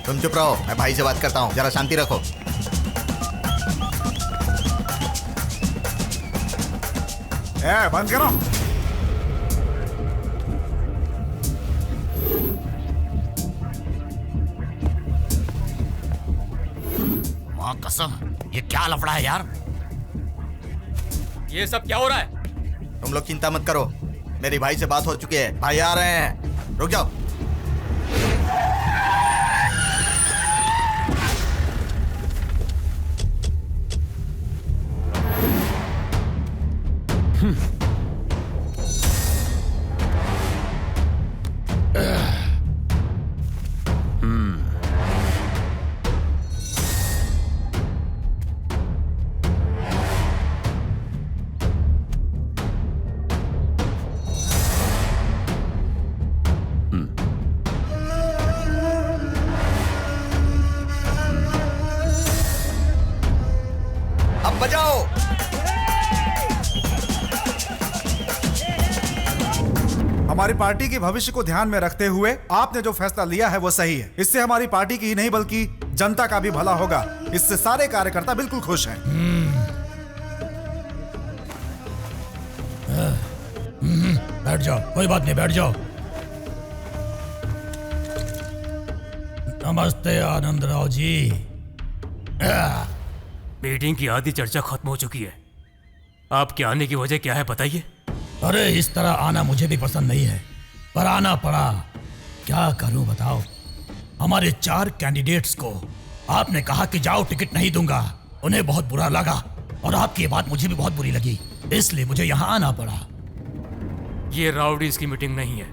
तुम चुप रहो, मैं भाई से बात करता हूँ, जरा शांति रखो। बंद करो। माँ कसम, ये क्या लफड़ा है यार? ये सब क्या हो रहा है? तुम लोग चिंता मत करो, मेरी भाई से बात हो चुकी है, भाई आ रहे हैं, रुक जाओ। अब बजाओ। हमारी पार्टी के भविष्य को ध्यान में रखते हुए आपने जो फैसला लिया है वो सही है। इससे हमारी पार्टी की ही नहीं बल्कि जनता का भी भला होगा। इससे सारे कार्यकर्ता बिल्कुल खुश हैं। बैठ जाओ, कोई बात नहीं, बैठ जाओ। नमस्ते आनंद राव जी। मीटिंग की आधी चर्चा खत्म हो चुकी है। आपके आने की वजह क्या है बताइए। अरे इस तरह आना मुझे भी पसंद नहीं है, पर आना पड़ा। क्या करूं बताओ। हमारे 4 कैंडिडेट्स को आपने कहा कि जाओ टिकट नहीं दूंगा, उन्हें बहुत बुरा लगा और आपकी ये बात मुझे भी बहुत बुरी लगी, इसलिए मुझे यहाँ आना पड़ा। ये राउडीज की मीटिंग नहीं है,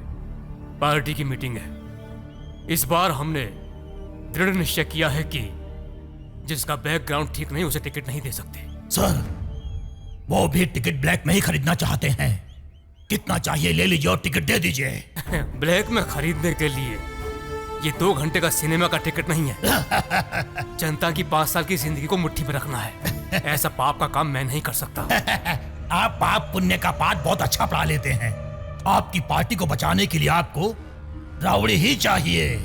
पार्टी की मीटिंग है। इस बार हमने दृढ़ निश्चय किया है कि जिसका बैकग्राउंड ठीक नहीं उसे टिकट नहीं दे सकते। सर, वो भी टिकट ब्लैक में ही खरीदना चाहते हैं। कितना चाहिए ले लीजिए और टिकट दे दीजिए। ब्लैक में खरीदने के लिए ये 2 घंटे का सिनेमा का टिकट नहीं है। जनता की 5 साल की जिंदगी को मुट्ठी में रखना है। ऐसा पाप का काम मैं नहीं कर सकता। आप पाप पुण्य का पाठ बहुत अच्छा पढ़ा लेते हैं। आपकी पार्टी को बचाने के लिए आपको रावड़ी ही चाहिए,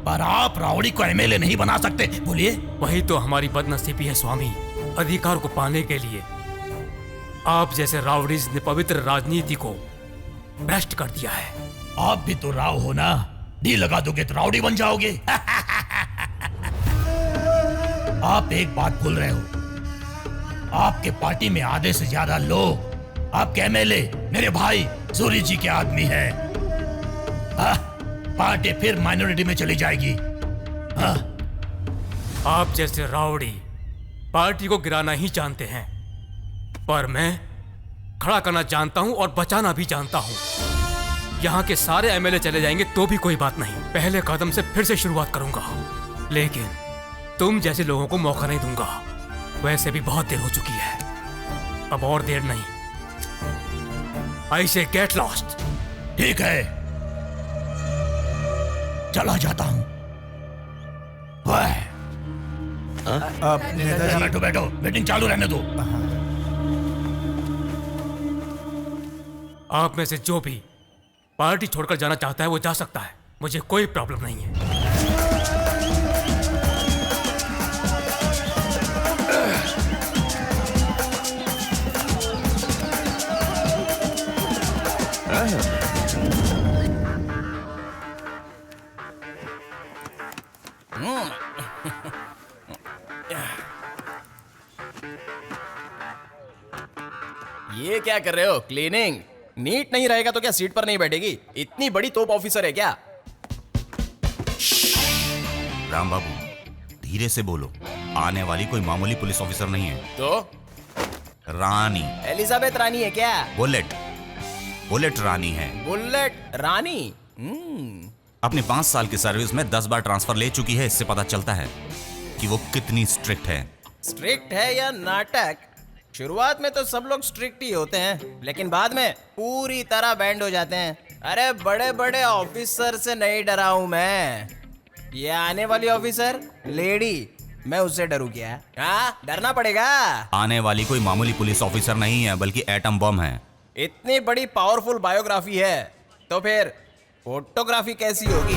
पर आप रावड़ी को एमएलए नहीं बना सकते। बोलिए। वही तो हमारी बदनसीबी है स्वामी। अधिकार को पाने के लिए आप जैसे रावड़ीज ने पवित्र राजनीति को भ्रष्ट कर दिया है। आप भी तो राव हो ना, डी लगा दोगे तो रावड़ी बन जाओगे। आप एक बात भूल रहे हो, आपके पार्टी में आधे से ज्यादा लोग आपके एमएलए मेरे भाई सूरी जी के आदमी है। पार्टी फिर माइनॉरिटी में चली जाएगी। आप जैसे रावड़ी पार्टी को गिराना ही जानते हैं, पर मैं खड़ा करना जानता हूं और बचाना भी जानता हूं। यहां के सारे एमएलए चले जाएंगे तो भी कोई बात नहीं, पहले कदम से फिर से शुरुआत करूंगा। लेकिन तुम जैसे लोगों को मौका नहीं दूंगा। वैसे भी बहुत देर हो चुकी है, अब और देर नहीं। आई से गेट लॉस्ट। ठीक है, चला जाता हूं। नेताजी, बैठो बैठो, मीटिंग चालू रहने दो। आप में से जो भी पार्टी छोड़कर जाना चाहता है वो जा सकता है, मुझे कोई प्रॉब्लम नहीं है। ये क्या कर रहे हो? क्लीनिंग नीट नहीं रहेगा तो क्या सीट पर नहीं बैठेगी? इतनी बड़ी तोप ऑफिसर है क्या? राम बाबू धीरे से बोलो, आने वाली कोई मामूली पुलिस ऑफिसर नहीं है। तो रानी एलिजाबेथ रानी है क्या? बुलेट रानी है। बुलेट रानी? अपने 5 साल की सर्विस में 10 बार ट्रांसफर ले चुकी है। इससे पता चलता है कि वो कितनी स्ट्रिक्ट है। स्ट्रिक्ट है या नाटक? शुरुआत में तो सब लोग स्ट्रिक्ट ही होते हैं, लेकिन बाद में पूरी तरह बैंड हो जाते हैं। अरे बड़े बड़े ऑफिसर से नहीं डरा हूं मैं। ये आने वाली ऑफिसर लेडी, मैं उससे डरूं क्या? हाँ, डरना पड़ेगा। आने वाली कोई मामूली पुलिस ऑफिसर नहीं है, बल्कि एटम बम है। इतनी बड़ी पावरफुल बायोग्राफी है तो फिर फोटोग्राफी कैसी होगी?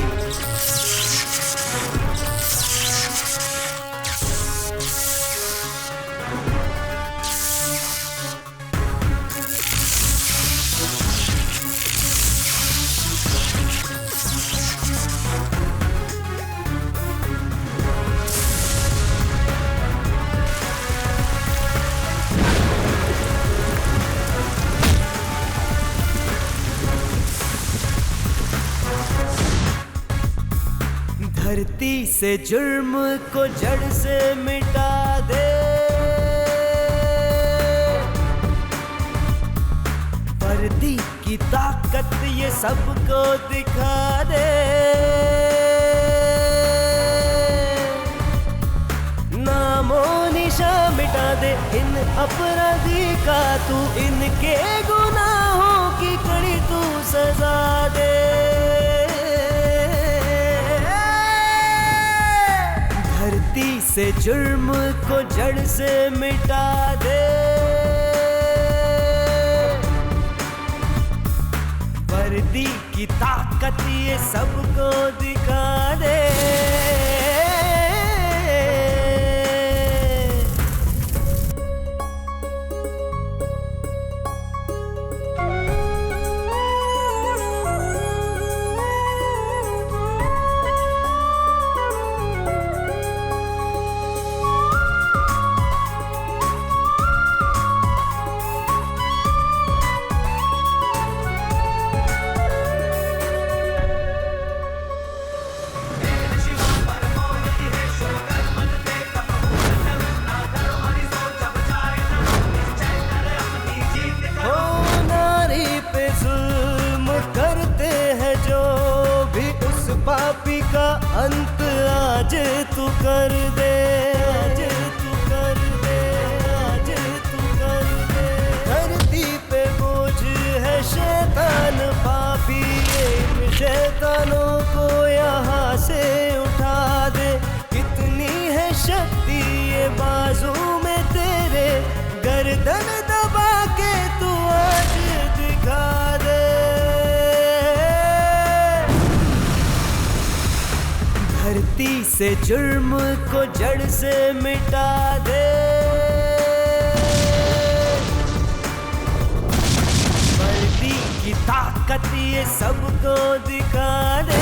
धरती से जुर्म को जड़ से मिटा दे, वर्दी की ताकत ये सबको दिखा दे। नामो निशा मिटा दे इन अपराधी का तू, इनके गुनाहों की कड़ी तू सजा दे। धरती से जुर्म को जड़ से मिटा दे, वर्दी की ताकत ये सबको दिखा दे। पापी का अंत आज तू कर दे, आज तू कर दे, आज तू कर दे। धरती पे बोझ है शैतान पापी, इन शैतानों को यहाँ से उठा दे। कितनी है शक्ति ये बाजू में तेरे, गर्दन दबा के तू आज दिखा दे। धरती से जुर्म को जड़ से मिटा दे, वर्दी की ताकत ये सबको दिखा दे।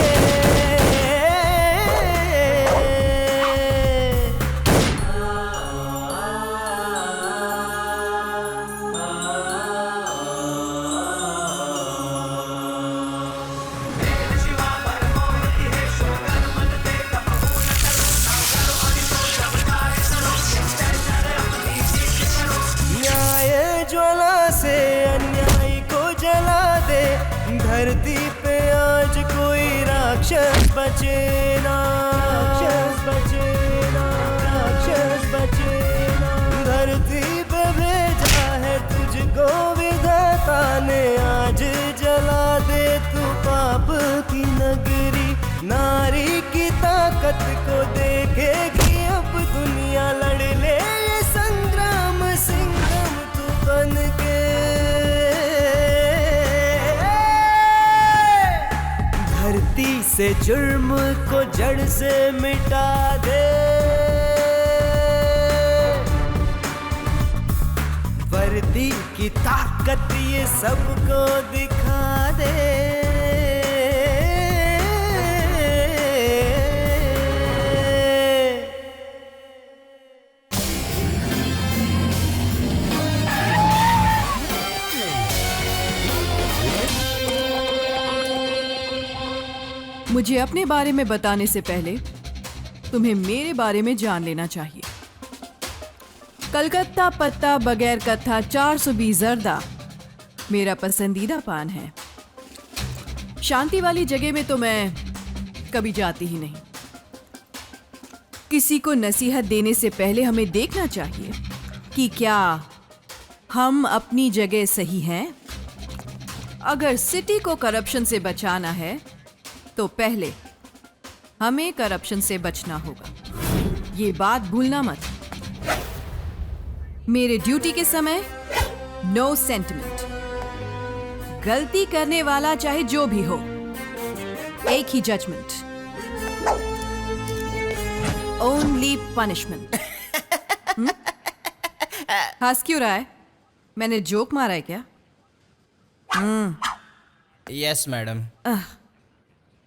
धरती पे आज कोई राक्षस बचे ना, राक्षस बचे ना, राक्षस बचे ना। धरती पे भेजा है तुझको विधाता ने, आज जला दे तू पाप की नगरी। नारी की ताकत को देखेगी अब दुनिया, लड़ ले ये संग्राम सिंघम तू बन के। धरती से जुर्म को जड़ से मिटा दे, वर्दी की ताकत ये सबको दिखा दे। मुझे अपने बारे में बताने से पहले तुम्हें मेरे बारे में जान लेना चाहिए। कलकत्ता पत्ता बगैर कत्था 420 जर्दा मेरा पसंदीदा पान है। शांति वाली जगह में तो मैं कभी जाती ही नहीं। किसी को नसीहत देने से पहले हमें देखना चाहिए कि क्या हम अपनी जगह सही हैं। अगर सिटी को करप्शन से बचाना है तो पहले हमें करप्शन से बचना होगा। ये बात भूलना मत। मेरे ड्यूटी के समय नो सेंटिमेंट। गलती करने वाला चाहे जो भी हो, एक ही जजमेंट, ओनली पनिशमेंट। हंस क्यों रहा है? मैंने जोक मारा है क्या? Yes madam.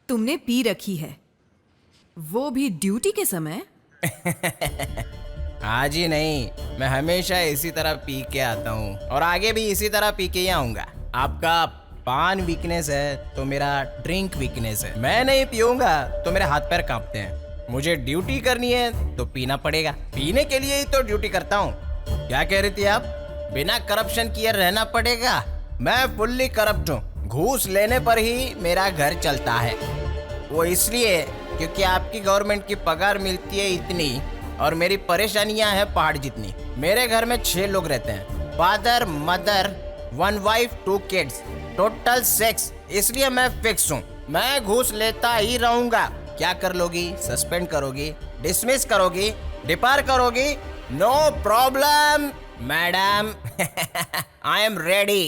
तुमने पी रखी है, वो भी ड्यूटी के समय? आज ही नहीं, मैं हमेशा इसी तरह पी के आता हूँ और आगे भी इसी तरह पी के ही आऊंगा। आपका पान वीकनेस है तो मेरा ड्रिंक वीकनेस है। मैं नहीं पीऊंगा तो मेरे हाथ पैर कांपते हैं। मुझे ड्यूटी करनी है तो पीना पड़ेगा, पीने के लिए ही तो ड्यूटी करता हूँ। क्या कह रही थी आप? बिना करप्शन किए रहना पड़ेगा? मैं फुल्ली करप्ट हूँ, घूस लेने पर ही मेरा घर चलता है। वो इसलिए क्योंकि आपकी गवर्नमेंट की पगार मिलती है इतनी और मेरी परेशानियां हैं पहाड़ जितनी। मेरे घर में 6 लोग रहते हैं, father, mother, 1 wife, 2 kids, total 6। इसलिए मैं फिक्स हूँ, मैं घूस लेता ही रहूंगा। क्या कर लोगी? सस्पेंड करोगी, डिसमिस करोगी, डिपार करोगी? No problem madam. I am ready.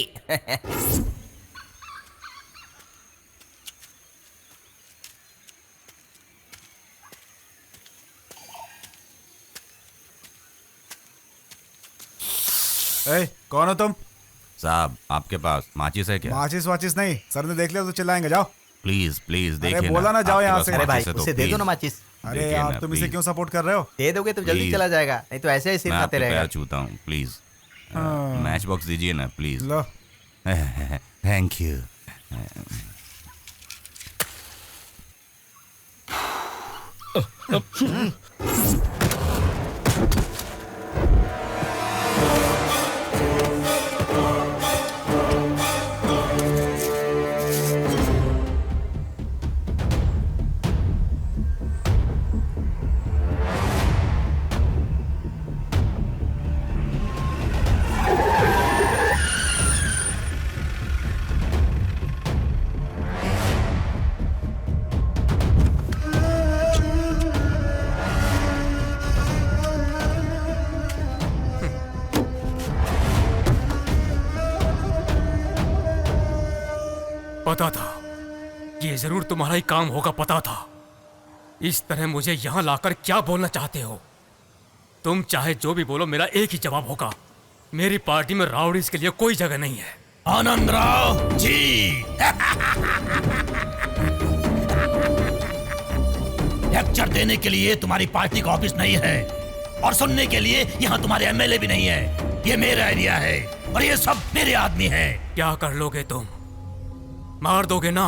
ए, कौन हो तुम? साहब आपके पास माचिस है क्या? माचिस वाचिस नहीं, सर ने देख लिया तो चिल्लाएंगे। जाओ। प्लीज प्लीज अरे देखिए बोला ना, जाओ आपके यहाँ पास से। अरे भाई माचिस है तो उसे दे दो please। ना माचिस। अरे देखिए यार ना, तुम इसे please। क्यों सपोर्ट कर रहे हो? दे दोगे तो जल्दी Please। चला जाएगा, नहीं तो ऐसे ही सिर मैं खाते आपके रहेगा। पैर छूता हूँ, प्लीज मैच बॉक्स दीजिए ना प्लीज। लो। Thank you. पता था ये जरूर तुम्हारा ही काम होगा, पता था। इस तरह मुझे यहां लाकर क्या बोलना चाहते हो? तुम चाहे जो भी बोलो, मेरा एक ही जवाब होगा, मेरी पार्टी में राउडीज के लिए कोई जगह नहीं है। आनंद राव जी। लेक्चर देने के लिए तुम्हारी पार्टी का ऑफिस नहीं है और सुनने के लिए यहाँ तुम्हारे एमएलए भी नहीं है। ये मेरा एरिया है और ये सब मेरे आदमी है। क्या कर लोगे तुम? मार दोगे ना?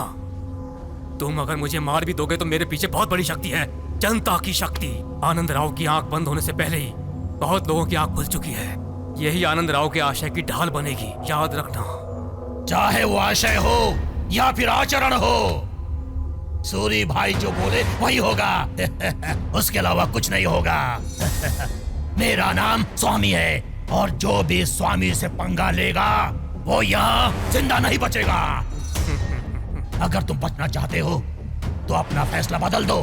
तुम अगर मुझे मार भी दोगे तो मेरे पीछे बहुत बड़ी शक्ति है, जनता की शक्ति। आनंद राव की आंख बंद होने से पहले ही बहुत लोगों की आंख खुल चुकी है। यही आनंद राव के आशय की ढाल बनेगी, याद रखना। चाहे वो आशय हो या फिर आचरण हो, सूरी भाई जो बोले वही होगा। उसके अलावा कुछ नहीं होगा। मेरा नाम स्वामी है और जो भी स्वामी से पंगा लेगा वो यहाँ जिंदा नहीं बचेगा। अगर तुम बचना चाहते हो तो अपना फैसला बदल दो।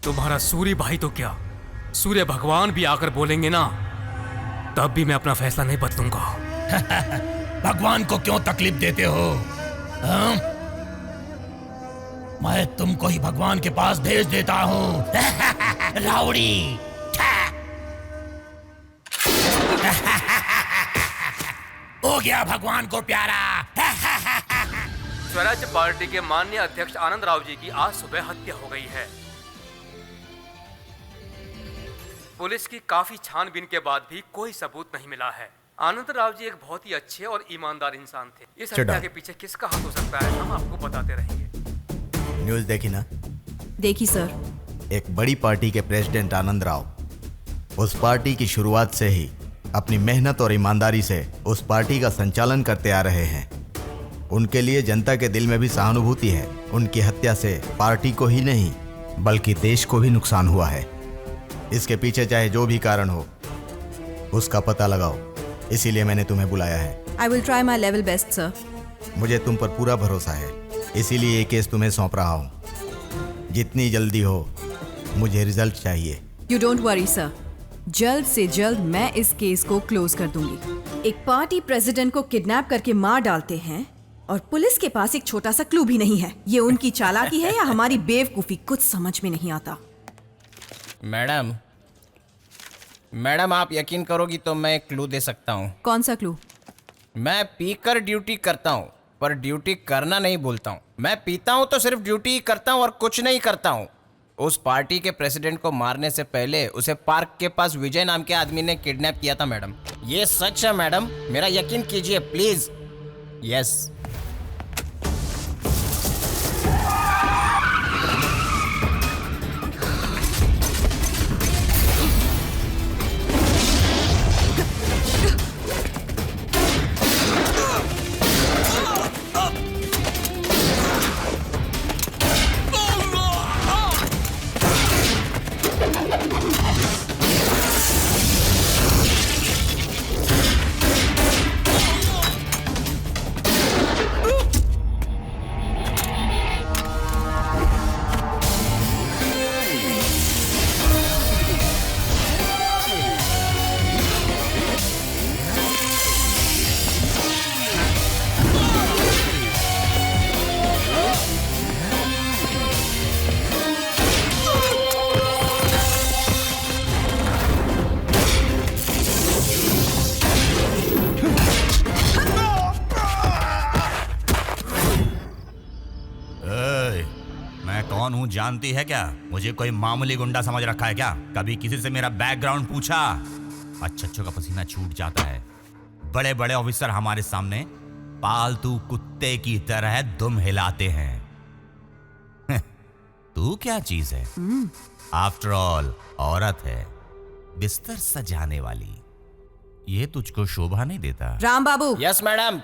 तुम्हारा सूर्य भाई तो क्या, सूर्य भगवान भी आकर बोलेंगे ना, तब भी मैं अपना फैसला नहीं बदलूंगा। भगवान को क्यों तकलीफ देते हो? हाँ? मैं तुमको ही भगवान के पास भेज देता हूँ। राउडी। हो गया भगवान को प्यारा। स्वराज पार्टी के माननीय अध्यक्ष आनंद राव जी की आज सुबह हत्या हो गई है। पुलिस की काफी छानबीन के बाद भी कोई सबूत नहीं मिला है। आनंद राव जी एक बहुत ही अच्छे और ईमानदार इंसान थे। इस हत्या के पीछे किसका हाथ हो सकता है, हम आपको बताते रहेंगे। न्यूज़ देखी ना? देखी सर। एक बड़ी पार्टी के प्रेसिडेंट आनंद राव उस पार्टी की शुरुआत से ही अपनी मेहनत और ईमानदारी से उस पार्टी का संचालन करते आ रहे हैं। उनके लिए जनता के दिल में भी सहानुभूति है। उनकी हत्या से पार्टी को ही नहीं बल्कि देश को भी नुकसान हुआ है। इसके पीछे चाहे जो भी कारण हो उसका पता लगाओ, इसीलिए मैंने तुम्हें बुलाया है। I will try my level best sir. मुझे तुम पर पूरा भरोसा है, इसीलिए ये केस तुम्हें सौंप रहा हूँ। जितनी जल्दी हो मुझे रिजल्ट चाहिए। यू डोंट वरी सर, जल्द से जल्द मैं इस केस को क्लोज कर दूंगी। एक पार्टी प्रेसिडेंट को किडनैप करके मार डालते हैं और पुलिस के पास एक छोटा सा क्लू भी नहीं है। ये उनकी चालाकी है या हमारी बेवकूफी, कुछ समझ में नहीं आता। मैडम आप यकीन करोगी तो मैं एक क्लू दे सकता हूँ। कौन सा क्लू? मैं पीकर ड्यूटी करता हूँ पर ड्यूटी करना नहीं बोलता हूँ। मैं पीता हूँ तो सिर्फ ड्यूटी ही करता हूँ और कुछ नहीं करता हूँ। उस पार्टी के प्रेसिडेंट को मारने से पहले उसे पार्क के पास विजय नाम के आदमी ने किडनैप किया था मैडम। ये सच है मैडम, मेरा यकीन कीजिए प्लीज। यस। कौन हूँ जानती है क्या? मुझे कोई मामूली गुंडा समझ रखा है क्या? कभी किसी से मेरा बैकग्राउंड पूछा? अच्छों का पसीना छूट जाता है। बड़े बड़े ऑफिसर हमारे सामने पालतू कुत्ते की तरह दुम हिलाते हैं। तू क्या चीज है? आफ्टर ऑल औरत है, बिस्तर सजाने वाली। ये तुझको शोभा नहीं देता। राम बाबू। Yes madam.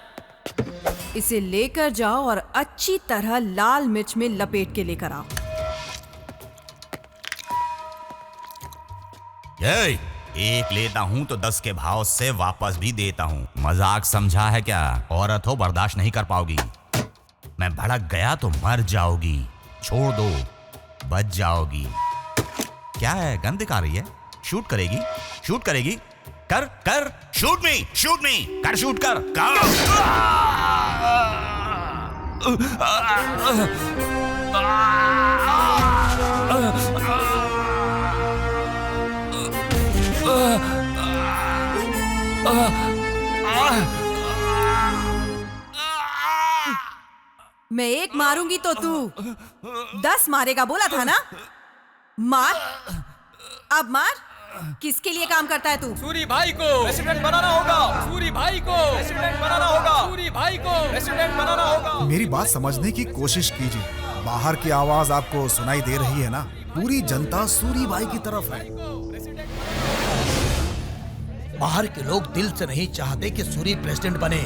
इसे लेकर जाओ और अच्छी तरह लाल मिर्च में लपेट के लेकर आओ। एक लेता हूं तो 10 के भाव से वापस भी देता हूं। मजाक समझा है क्या? औरत हो, बर्दाश्त नहीं कर पाओगी। मैं भड़क गया तो मर जाओगी। छोड़ दो, बच जाओगी। क्या है, गन दिखा रही है? शूट करेगी? शूट करेगी? कर कर, शूट मी, शूट मी, कर, शूट कर, मैं एक मारूंगी तो तू 10 मारेगा, बोला था ना? मार, अब मार। किसके लिए काम करता है तू? सूरी भाई को प्रेसिडेंट बनाना होगा। सूरी भाई को प्रेसिडेंट बनाना होगा। सूरी भाई को प्रेसिडेंट बनाना होगा। मेरी बात समझने की कोशिश कीजिए। बाहर की आवाज आपको सुनाई दे रही है ना? पूरी जनता सूरी भाई की तरफ है। बाहर के लोग दिल से नहीं चाहते कि सूरी प्रेसिडेंट बने।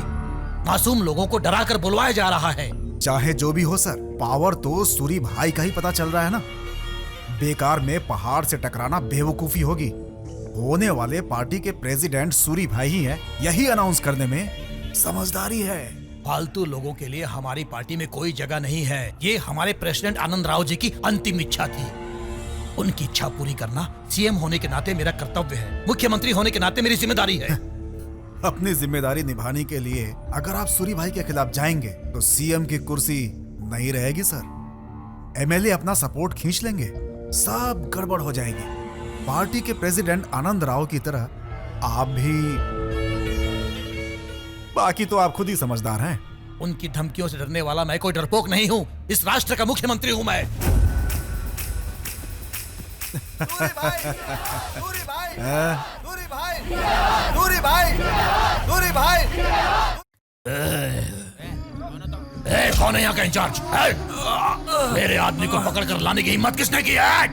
मासूम लोगों को डरा कर बुलवाया जा रहा है। चाहे जो भी हो सर, पावर तो सूरी भाई का ही पता चल रहा है ना। बेकार में पहाड़ से टकराना बेवकूफी होगी। होने वाले पार्टी के प्रेसिडेंट सूरी भाई ही हैं। यही अनाउंस करने में समझदारी है। फालतू लोगों के लिए हमारी पार्टी में कोई जगह नहीं है। ये हमारे प्रेसिडेंट आनंद राव जी की अंतिम इच्छा थी। उनकी इच्छा पूरी करना सीएम होने के नाते मेरा कर्तव्य है। मुख्यमंत्री होने के नाते मेरी जिम्मेदारी है। अपनी जिम्मेदारी निभाने के लिए अगर आप सूरी भाई के खिलाफ जाएंगे तो सीएम की कुर्सी नहीं रहेगी सर। एमएलए अपना सपोर्ट खींच लेंगे, सब गड़बड़ हो जाएगी। पार्टी के प्रेसिडेंट आनंद राव की तरह आप भी। बाकी तो आप खुद ही समझदार हैं। उनकी धमकियों से डरने वाला मैं कोई डरपोक नहीं हूँ। इस राष्ट्र का मुख्यमंत्री हूँ मैं। सूरी भाई, सूरी भाई, सूरी भाई, सूरी भाई, सूरी भाई। कौन है यहाँ का इंचार्ज? मेरे आदमी को पकड़ कर लाने की हिम्मत किसने की है?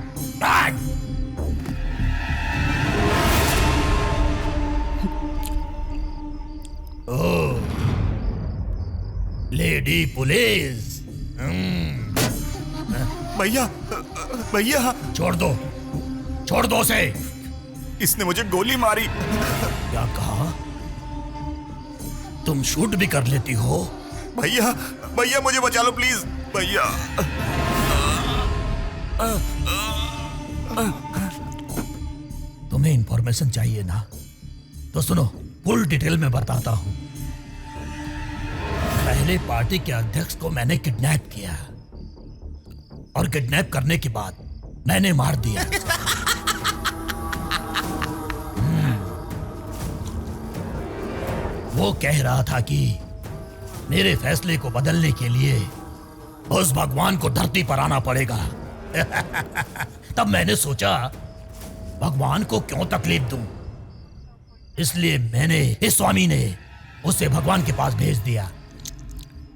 ओ, लेडी पुलिस। भैया, भैया, छोड़ दो उसे। इसने मुझे गोली मारी। क्या कहा? तुम शूट भी कर लेती हो? भैया, भैया मुझे बचा लो प्लीज, भैया। तुम्हें इंफॉर्मेशन चाहिए ना? तो सुनो, फुल डिटेल में बताता हूं। पहले पार्टी के अध्यक्ष को मैंने किडनैप किया और किडनैप करने के बाद मैंने मार दिया। वो कह रहा था कि मेरे फैसले को बदलने के लिए उस भगवान को धरती पर आना पड़ेगा। तब मैंने सोचा भगवान को क्यों तकलीफ दूं, इसलिए मैंने इस स्वामी ने उसे भगवान के पास भेज दिया।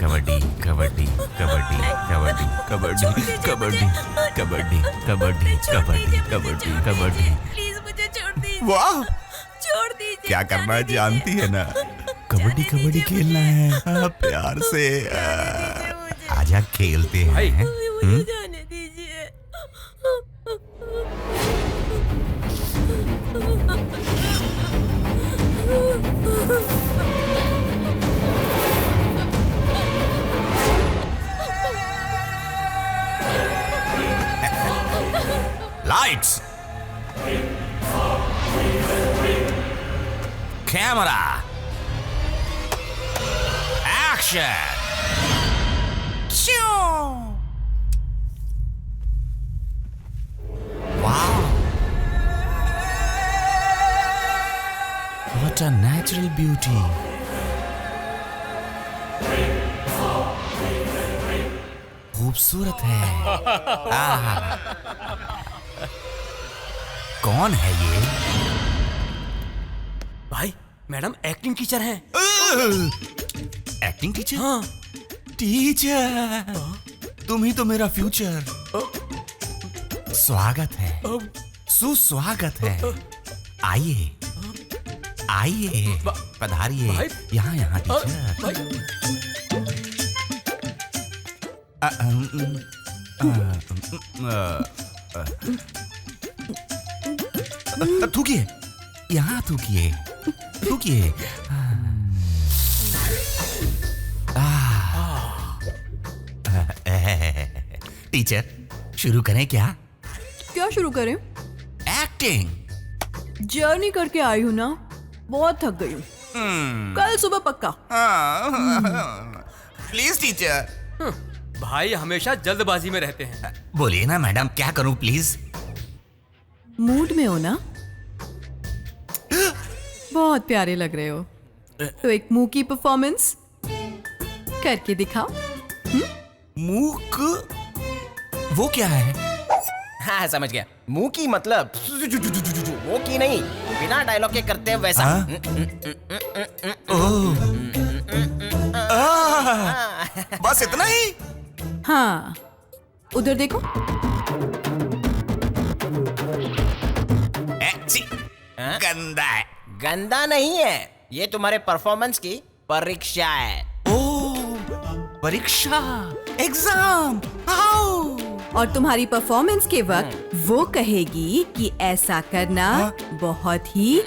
कबड्डी कबड्डी कबड्डी कबड्डी कबड्डी कबड्डी कबड्डी कबड्डी कबड्डी कबड्डी कबड्डी। प्लीज मुझे छोड़ दीजिए। वाह, छोड़ दीजिए। क्या करना है जानती है ना? कबड्डी कबड्डी खेलना है। प्यार से आजा खेलते हैं। मुझे जाने दीजिए। Lights! Camera! Action! Wow! What a natural beauty! खूबसूरत है। कौन है ये? भाई मैडम एक्टिंग टीचर हैं। Acting teacher? हाँ। टीचर, तुम ही तो मेरा फ्यूचर। स्वागत है, सुस्वागत है। आइए आइए, पधारिए। यहाँ यहाँ टीचर। थूकिए, यहाँ थूकिए, थूकिए। टीचर, शुरू करें क्या? क्या शुरू करें? एक्टिंग। जर्नी करके आई हूँ ना, बहुत थक गई हूँ। कल सुबह पक्का। Please teacher. भाई हमेशा जल्दबाजी में रहते हैं। बोलिए ना मैडम, क्या करूं प्लीज? मूड में हो ना? बहुत प्यारे लग रहे हो। तो एक मुंह की परफॉर्मेंस करके दिखाओ। मूक? वो क्या है? हाँ समझ गया। मुंह की मतलब वो की नहीं, बिना डायलॉग के करते हैं वैसा। बस इतना ही? हाँ, उधर देखो। गंदा है। गंदा नहीं है, ये तुम्हारे परफॉर्मेंस की परीक्षा है। परीक्षा, एग्जाम। और तुम्हारी परफॉर्मेंस के वक्त वो कहेगी कि ऐसा करना बहुत ही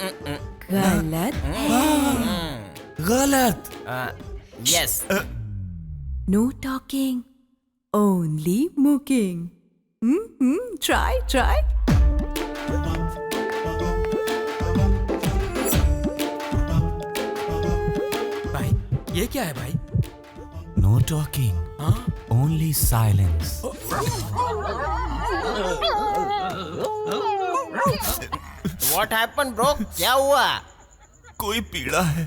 गलत है। गलत? Yes. No talking, only mocking. Try try. भाई ये क्या है भाई? No talking, only silence. What happened, bro? क्या हुआ? कोई पीड़ा है,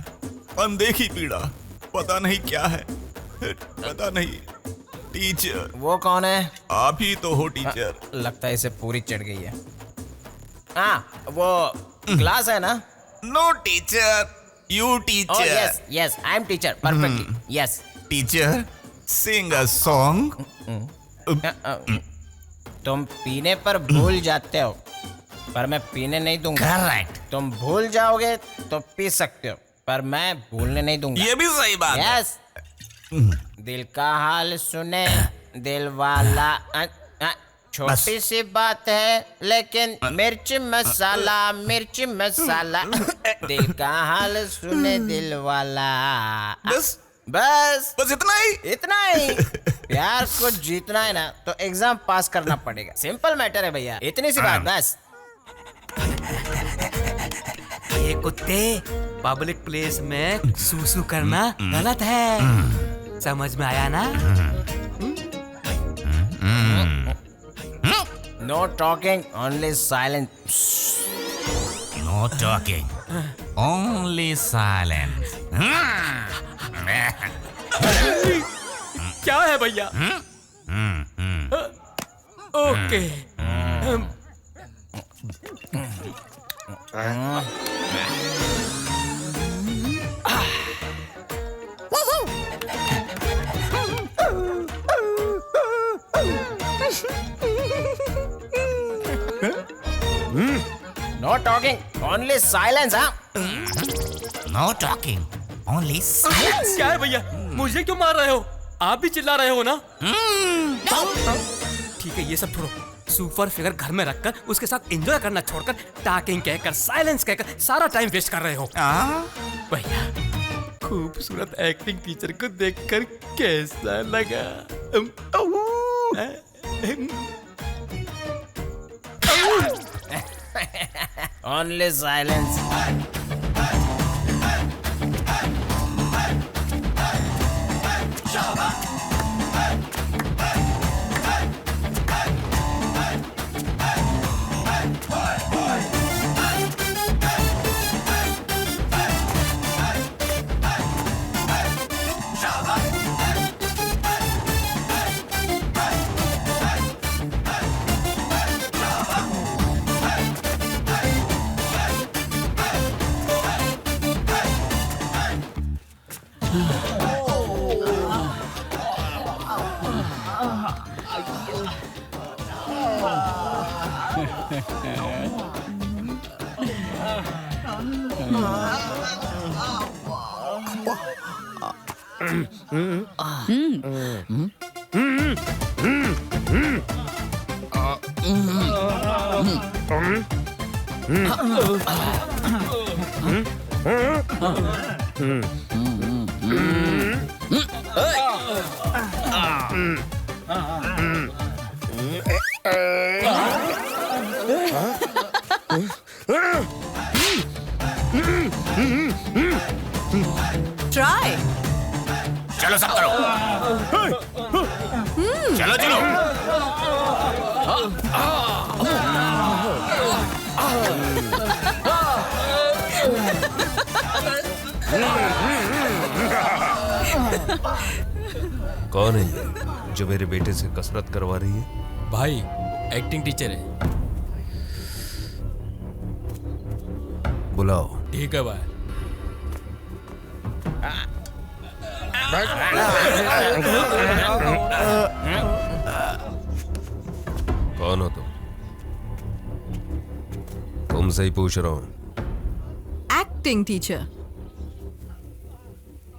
अनदेखी पीड़ा। पता नहीं क्या है, पता नहीं। टीचर। वो कौन है? आप ही तो हो टीचर। लगता है इसे पूरी चढ़ गई है। हाँ, वो क्लास है ना? No teacher, you teacher. Yes yes, I am teacher, perfectly. Yes teacher, sing a song. तुम पीने पर भूल जाते हो, पर मैं पीने नहीं दूंगा। करेक्ट। तुम भूल जाओगे तो पी सकते हो, पर मैं भूलने नहीं दूंगा। ये भी सही बात है। यस। दिल का हाल सुने दिल वाला। छोटी सी बात है लेकिन मिर्च मसाला, मिर्च मसाला। दिल का हाल सुने दिल वाला। बस बस बस इतना ही? इतना ही। प्यार को जीतना है ना तो एग्जाम पास करना पड़ेगा। सिंपल मैटर है भैया, इतनी सी बात बस। ये कुत्ते, पब्लिक प्लेस में सूसू करना गलत है। समझ में आया ना? No talking, only silent. No talking, only silence. क्या है भैया? Okay. No talking, only silence. हाँ, नो टॉकिंग, ओनली साइलेंस। क्या है भैया, मुझे क्यों मार रहे हो? आप भी चिल्ला रहे हो ना? ठीक है, ये सब छोड़ो। सुपर फिगर घर में रखकर उसके साथ एंजॉय करना छोड़कर टॉकिंग कहकर, साइलेंस कहकर सारा टाइम वेस्ट कर रहे हो। भैया, खूबसूरत एक्टिंग टीचर को देखकर कैसा लगा? Only silence. ट्राई। चलो सब करो। चलो चलो। कौन है ये जो मेरे बेटे से कसरत करवा रही है? भाई, एक्टिंग टीचर है। बुलाओ। ठीक है भाई। कौन हो तुम? तुमसे ही पूछ रहा हूं। Acting teacher.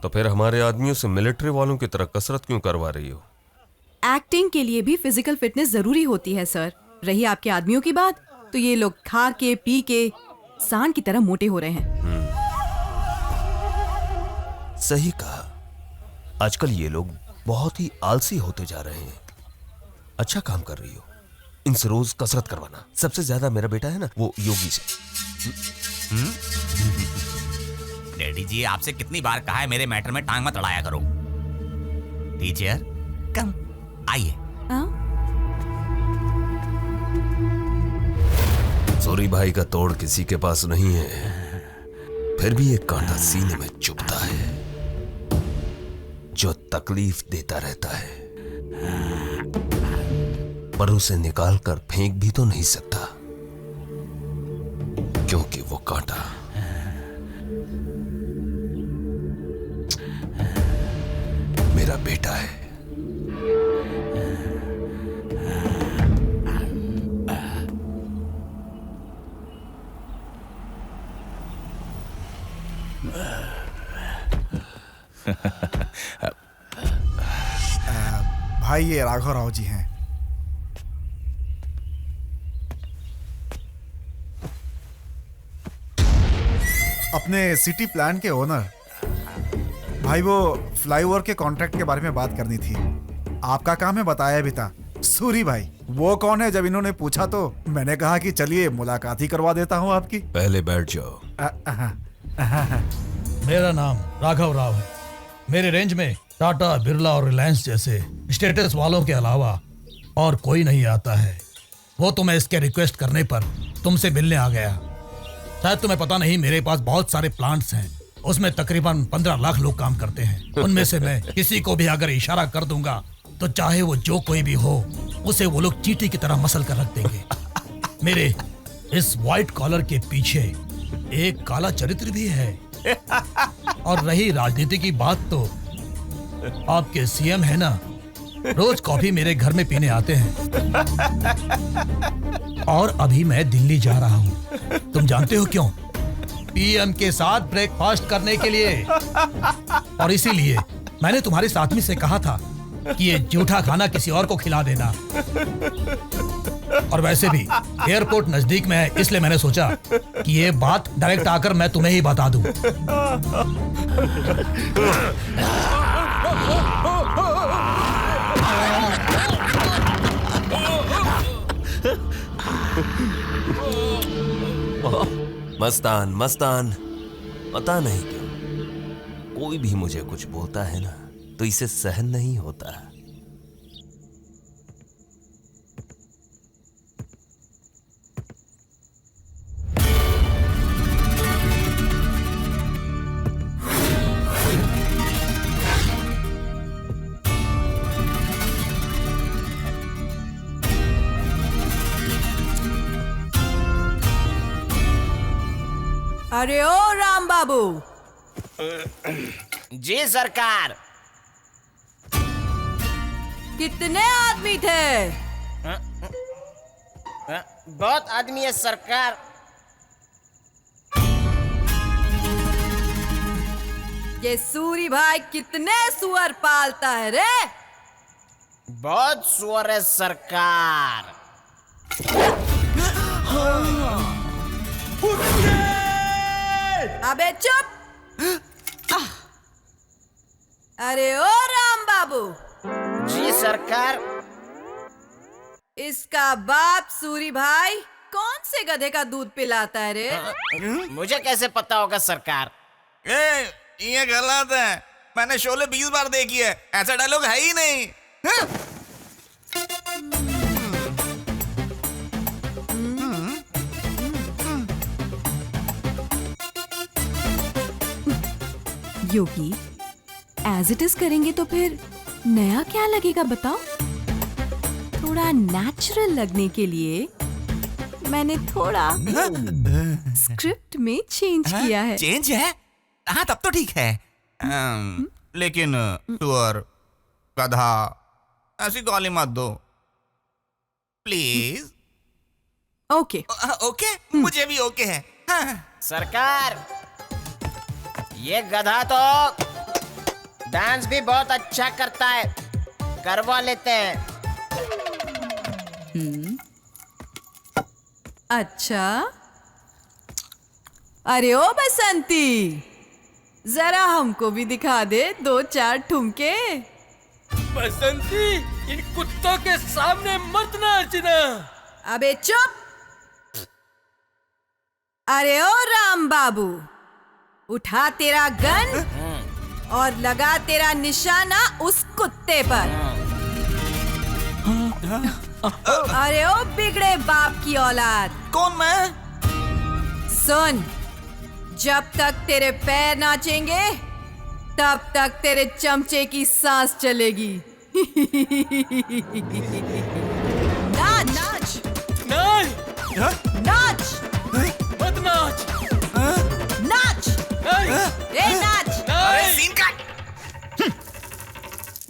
तो फिर हमारे आदमियों से मिलिट्री वालों की तरह कसरत क्यों करवा रही हो? एक्टिंग के लिए भी फिजिकल फिटनेस जरूरी होती है सर। रही आपके आदमियों की बात, तो ये लोग खा के पी के सांड की तरह मोटे हो रहे हैं। सही कहा। आजकल ये लोग बहुत ही आलसी होते जा रहे हैं। अच्छा काम कर रही हो, इनसे रोज कसरत करवाना। सबसे ज्यादा मेरा बेटा है ना, वो योगी से। डैडी जी, आपसे कितनी बार कहा है मेरे मैटर में टांग मत अड़ाया करो। टीचर कम आइए। सूरी भाई का तोड़ किसी के पास नहीं है, फिर भी एक कांटा सीने में चुभता है जो तकलीफ देता रहता है, पर उसे निकाल कर फेंक भी तो नहीं सकता, क्योंकि वो कांटा मेरा बेटा है। भाई, ये राघव राव जी हैं। अपने सिटी प्लान के ओनर। भाई, वो फ्लाईओवर के कॉन्ट्रैक्ट के बारे में बात करनी थी। आपका काम है, बताया भी था। सूरी भाई, वो कौन है? जब इन्होंने पूछा तो मैंने कहा कि चलिए मुलाकात ही करवा देता हूँ आपकी। पहले बैठ जाओ। मेरा नाम राघव राव है। मेरे रेंज में टाटा, बिरला और रिलायंस जैसे स्टेटस वालों के अलावा और कोई नहीं आता है। वो तो मैं इसके रिक्वेस्ट करने पर तुमसे मिलने आ गया। शायद तुम्हें पता नहीं, मेरे पास बहुत सारे प्लांट्स हैं। उसमें तकरीबन 15 लाख लोग काम करते हैं। उनमें से मैं किसी को भी अगर इशारा कर दूंगा तो चाहे वो जो कोई भी हो, उसे वो लोग चींटी की तरह मसल कर रख देंगे। मेरे इस व्हाइट कॉलर के पीछे एक काला चरित्र भी है। और रही राजनीति की बात, तो आपके सीएम है ना, रोज कॉफी मेरे घर में पीने आते हैं। और अभी मैं दिल्ली जा रहा हूँ। तुम जानते हो क्यों? पीएम के साथ ब्रेकफास्ट करने के लिए। और इसीलिए मैंने तुम्हारे साथी से कहा था कि ये जूठा खाना किसी और को खिला देना। और वैसे भी एयरपोर्ट नजदीक में है, इसलिए मैंने सोचा कि ये बात डायरेक्ट आकर मैं तुम्हें ही बता दूं। मस्तान मस्तान, पता नहीं क्यों कोई भी मुझे कुछ बोलता है ना तो इसे सहन नहीं होता। अरे ओ राम बाबू। जी सरकार। कितने आदमी थे? बहुत आदमी है सरकार। ये सूरी भाई कितने सुअर पालता है रे? बहुत सुअर है सरकार। अबे चुप। अरे ओ राम बाबू। जी सरकार। इसका बाप सूरी भाई कौन से गधे का दूध पिलाता है रे? मुझे कैसे पता होगा सरकार? ये गलत है, मैंने शोले 20 बार देखी है, ऐसा डायलॉग है ही नहीं। योगी, एज इट इज करेंगे तो फिर नया क्या लगेगा बताओ? थोड़ा नेचुरल लगने के लिए मैंने थोड़ा स्क्रिप्ट में चेंज किया है। चेंज है? हाँ तब तो ठीक है। लेकिन सुअर, गधा ऐसी गाली मत दो प्लीज। ओके ओके, मुझे भी ओके है। हाँ। सरकार, ये गधा तो डांस भी बहुत अच्छा करता है, करवा लेते हैं। अच्छा, अरे ओ बसंती, जरा हमको भी दिखा दे 2-4 ठुमके। बसंती, इन कुत्तों के सामने मत नाचना। अबे चुप। अरे ओ राम बाबू, उठा तेरा गन और लगा तेरा निशाना उस कुत्ते पर। अरे ओ बिगड़े बाप की औलाद। कौन मैं? सुन, जब तक तेरे पैर नाचेंगे तब तक तेरे चमचे की सांस चलेगी। नाच नाच नाच, मत नाच। नाच ए नाच। अरे सीन काट।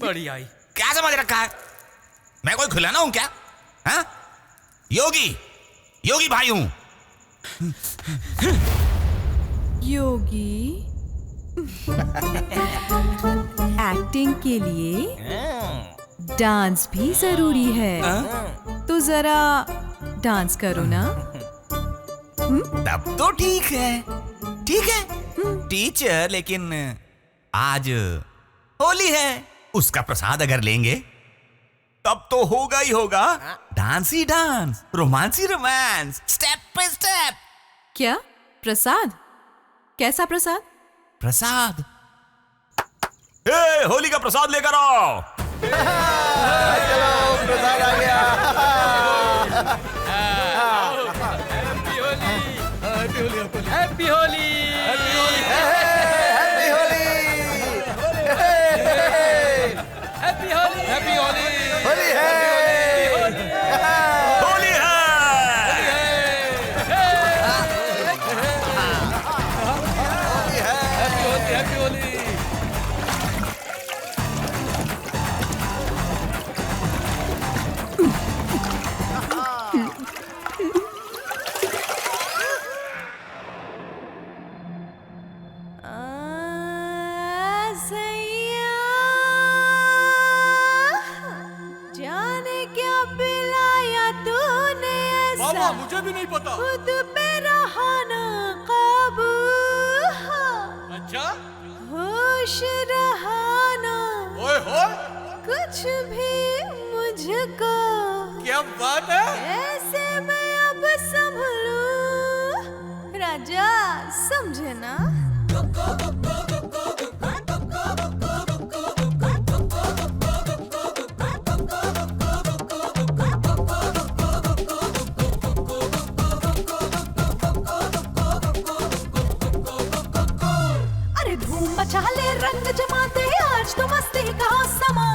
बड़ी आई। क्या समझ रखा है? मैं कोई खिलौना हूं क्या? हाँ? योगी भाई हूं। योगी, एक्टिंग के लिए डांस भी जरूरी है। तो जरा डांस करो ना। तब तो ठीक है, ठीक है टीचर, लेकिन आज होली है, उसका प्रसाद अगर लेंगे तब तो होगा ही होगा dance he dance, romance he romance, step by step. क्या प्रसाद? कैसा प्रसाद? प्रसाद? होली का प्रसाद लेकर आओ। चलो प्रसाद आ गया। Happy Holi, happy Holi, happy Holi, happy Holi, happy Holi, happy Holi, happy Holi, Holi है, होली है। हैप्पी होली। अम्मा मुझे भी नहीं पता। खुद पे रहा ना काबू, अच्छा होश रहा ना, ओए होए कुछ भी मुझको, क्या बात है। ऐसे मैं अब संभलूं, राजा समझे ना। अरे धूम मचा ले, रंग जमा दे, आज तो मस्ती का समा।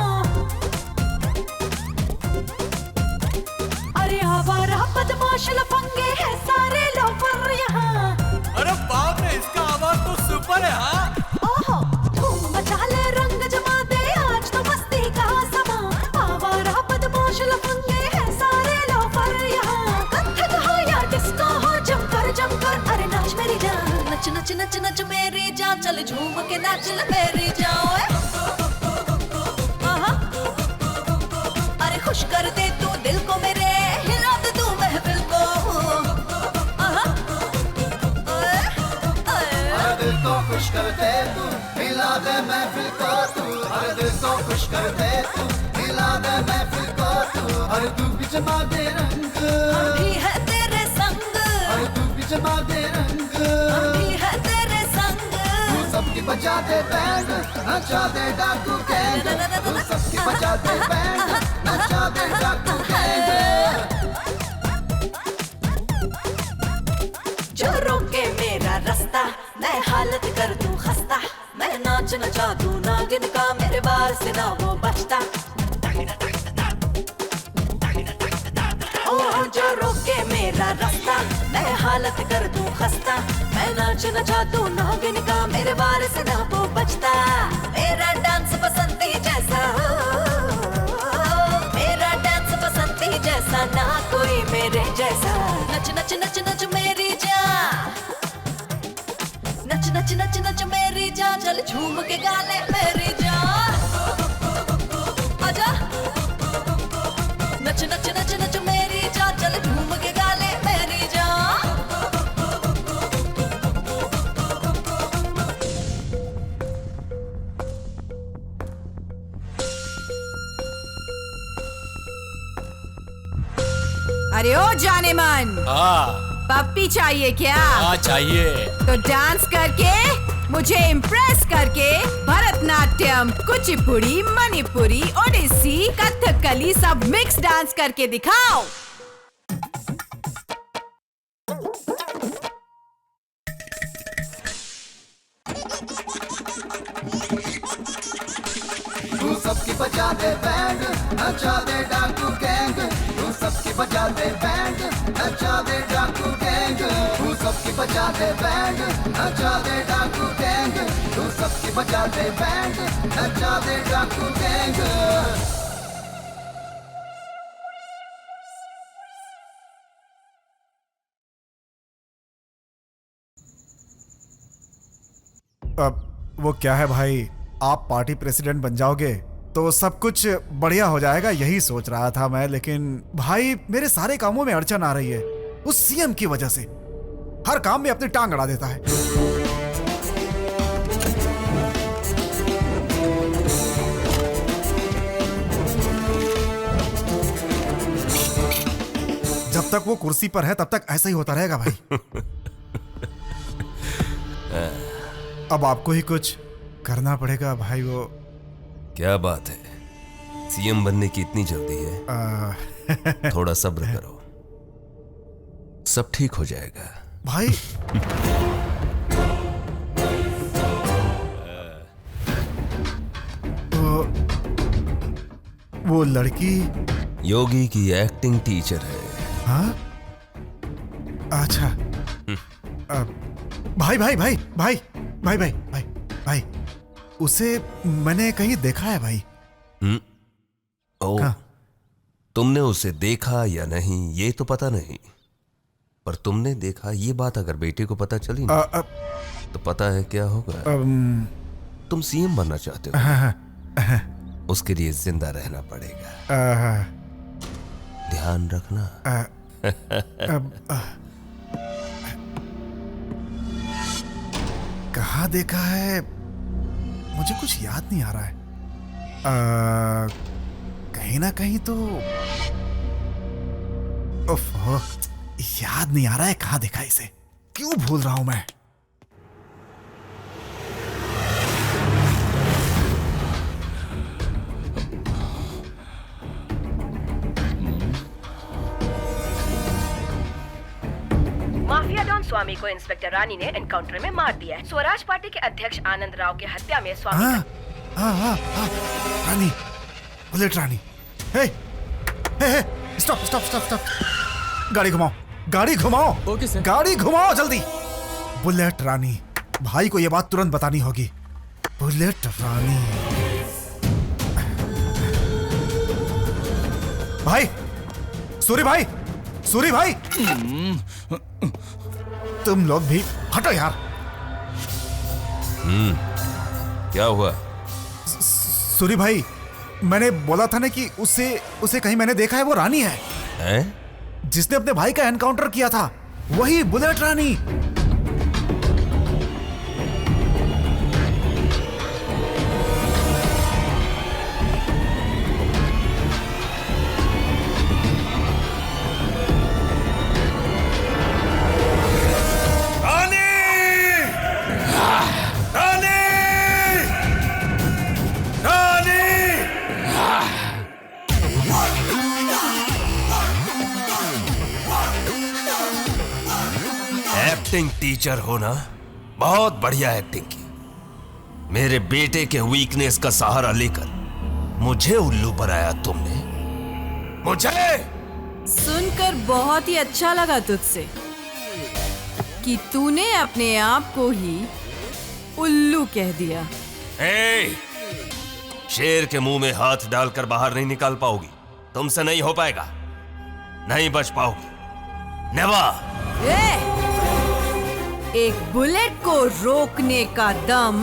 अरे आवारा बदमाश लफंगे हैं सारे लोफर यहाँ। अरे बाप रे, इसका आवाज तो सुपर है। हाँ ओहो धूम मचा ले, रंग जमा दे, आज तो मस्ती का समा। आवारा बदमाश लफंगे हैं सारे लोफर यहाँ। कथक हो या डिस्को हो, जमकर जमकर अरे नाच मेरी जान, नच नच नच नच मेरी जान, चल झूम के नाच ले मेरी जान। ओए आहा, अरे खुश कर दे तू दिल को मेरे, हिला दे तू महफिल को। आहा, ओए, ओए। अरे दिल को खुश कर दे तू, हिला दे महफिल को तू। अरे दिल को खुश कर दे तू, हिला दे महफिल को तू। अरे तू भी जमा दे रंग, हम भी है तेरे संग, अरे तू भी जमा दे रंग। हम भी है तेरे संग। तू सबकी बजा दे बैंड, नचा दे डाकू गैंग। तू सबकी बजा दे बैंड, नचा दे डाकू गैंग। जो रोके मेरा रास्ता, मैं हालत कर दूं खस्ता। मैं नाच नचा दूं नागिन का, मेरे बार से ना वो बचता। ओ जो रोके मेरा रास्ता, मैं हालत कर दूं खस्ता। मैं नाच नचा दूं नागिन का, मेरे बार से ना वो बचता। मेरा डांस बसंती जैसा हो, मेरा डांस बसंती जैसा, ना कोई मेरे जैसा। नच नच नच नच मेरी जान, नच नच नच नच मेरी जान, चल झूम के गाले मेरी जान। आजा नच नच नच नच मेरी जान, चल झूम के गाले मेरी जान। अरे ओ जाने मन, पप्पी चाहिए क्या? हाँ चाहिए। तो डांस करके, मुझे इम्प्रेस करके, भरतनाट्यम, कुचिपुड़ी, मणिपुरी, ओडिसी, कथकली सब मिक्स डांस करके दिखाओ। तू सबकी बजा दे बैंड, नचा दे डाकू गैंग। तू सबकी बजा दे बैंड, नचा दे डाकू गैंग। तू सबकी बजा दे बैंड, नचा दे डाकू गैंग। तू सबकी बजा दे बैंड, नचा दे डाकू गैंग। अब वो क्या है भाई, आप पार्टी प्रेसिडेंट बन जाओगे तो सब कुछ बढ़िया हो जाएगा, यही सोच रहा था मैं। लेकिन भाई मेरे सारे कामों में अड़चन आ रही है उस सीएम की वजह से। हर काम में अपनी टांग अड़ा देता है। जब तक वो कुर्सी पर है तब तक ऐसा ही होता रहेगा भाई। अब आपको ही कुछ करना पड़ेगा भाई। वो क्या बात है, सीएम बनने की इतनी जल्दी है? थोड़ा सब्र करो, सब ठीक हो जाएगा भाई। वो लड़की योगी की एक्टिंग टीचर है। हाँ अच्छा। भाई भाई भाई भाई भाई भाई भाई भाई उसे मैंने कहीं देखा है भाई। ओ, हाँ। तुमने उसे देखा या नहीं ये तो पता नहीं, पर तुमने देखा ये बात अगर बेटे को पता चली ना तो पता है क्या होगा। तुम सीएम बनना चाहते हो, उसके लिए जिंदा रहना पड़ेगा। ध्यान रखना, कहाँ देखा है, मुझे कुछ याद नहीं आ रहा है। कहीं ना कहीं तो ओफो, याद नहीं आ रहा है कहाँ देखा इसे। क्यों भूल रहा हूं मैं। माफिया डॉन स्वामी को इंस्पेक्टर रानी ने एनकाउंटर में मार दिया है। स्वराज पार्टी के अध्यक्ष आनंद राव की हत्या में स्वामी रानी, बुलेट रानी। हे, स्टॉप स्टॉप स्टॉप स्टॉप, गाड़ी घुमाओ, गाड़ी घुमाओ। Okay sir. गाड़ी घुमाओ जल्दी। बुलेट रानी, भाई को ये बात तुरंत बतानी होगी। बुलेट रानी। भाई, सूरी भाई, सूरी भाई, तुम लोग भी हटो यार। क्या हुआ? सूरी भाई, मैंने बोला था ना कि उसे कहीं मैंने देखा है। वो रानी है, जिसने अपने भाई का एनकाउंटर किया था, वही बुलेट रानी। एक्टिंग टीचर हो ना, बहुत बढ़िया एक्टिंग की। मेरे बेटे के वीकनेस का सहारा लेकर मुझे उल्लू बनाया तुमने। मुझे सुनकर बहुत ही अच्छा लगा तुझसे कि तूने अपने आप को ही उल्लू कह दिया। शेर के मुंह में हाथ डालकर बाहर नहीं निकाल पाओगी। तुमसे नहीं हो पाएगा, नहीं बच पाओगी। नेवर। एक बुलेट को रोकने का दम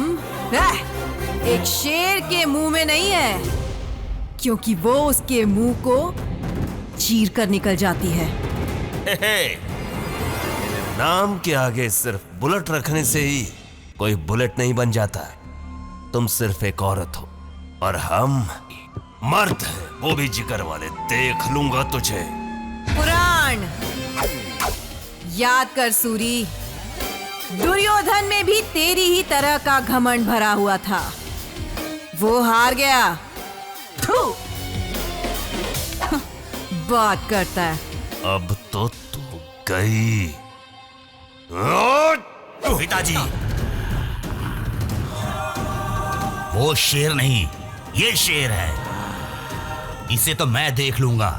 एक शेर के मुंह में नहीं है, क्योंकि वो उसके मुंह को चीर कर निकल जाती है। नाम के आगे सिर्फ बुलेट रखने से ही कोई बुलेट नहीं बन जाता। तुम सिर्फ एक औरत हो और हम मर्द हैं, वो भी जिगर वाले। देख लूंगा तुझे। पुराण याद कर सूरी, दुर्योधन में भी तेरी ही तरह का घमंड भरा हुआ था। वो हार गया। बात करता है। अब तो तू गई। पिताजी, वो शेर नहीं, ये शेर है। इसे तो मैं देख लूंगा।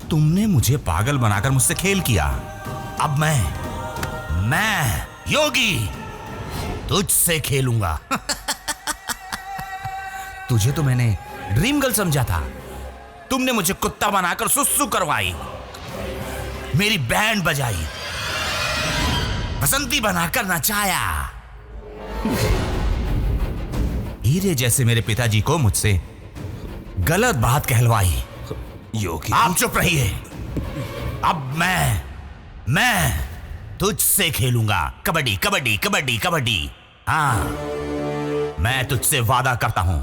तुमने मुझे पागल बनाकर मुझसे खेल किया। अब मैं योगी तुझसे खेलूंगा। तुझे तो मैंने ड्रीम गर्ल समझा था। तुमने मुझे कुत्ता बनाकर सुसु करवाई, मेरी बैंड बजाई, बसंती बनाकर नचाया। हीरे जैसे मेरे पिताजी को मुझसे गलत बात कहलवाई। योगी, आप चुप रहिए। अब मैं तुझसे खेलूंगा। कबड्डी कबड्डी कबड्डी कबड्डी। हाँ, मैं तुझसे वादा करता हूं,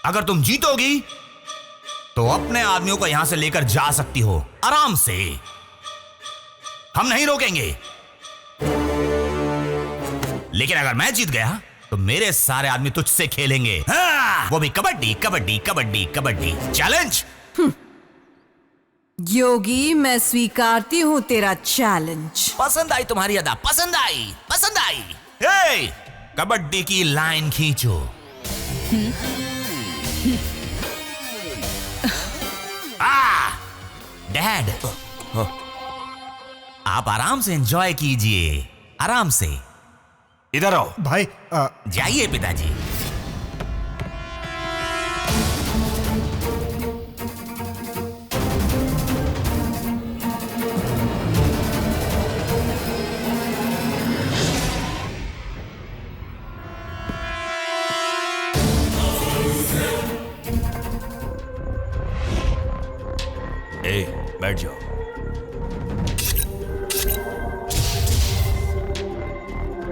अगर तुम जीतोगी तो अपने आदमियों को यहां से लेकर जा सकती हो आराम से। हम नहीं रोकेंगे। लेकिन अगर मैं जीत गया तो मेरे सारे आदमी तुझसे खेलेंगे। हाँ, वो भी कबड्डी कबड्डी कबड्डी कबड्डी। चैलेंज। योगी, मैं स्वीकारती हूँ तेरा चैलेंज। पसंद आई तुम्हारी अदा, पसंद आई, पसंद आई। हे, कबड्डी की लाइन खींचो। डैड, आप आराम से एंजॉय कीजिए, आराम से। इधर आओ भाई। जाइए पिताजी।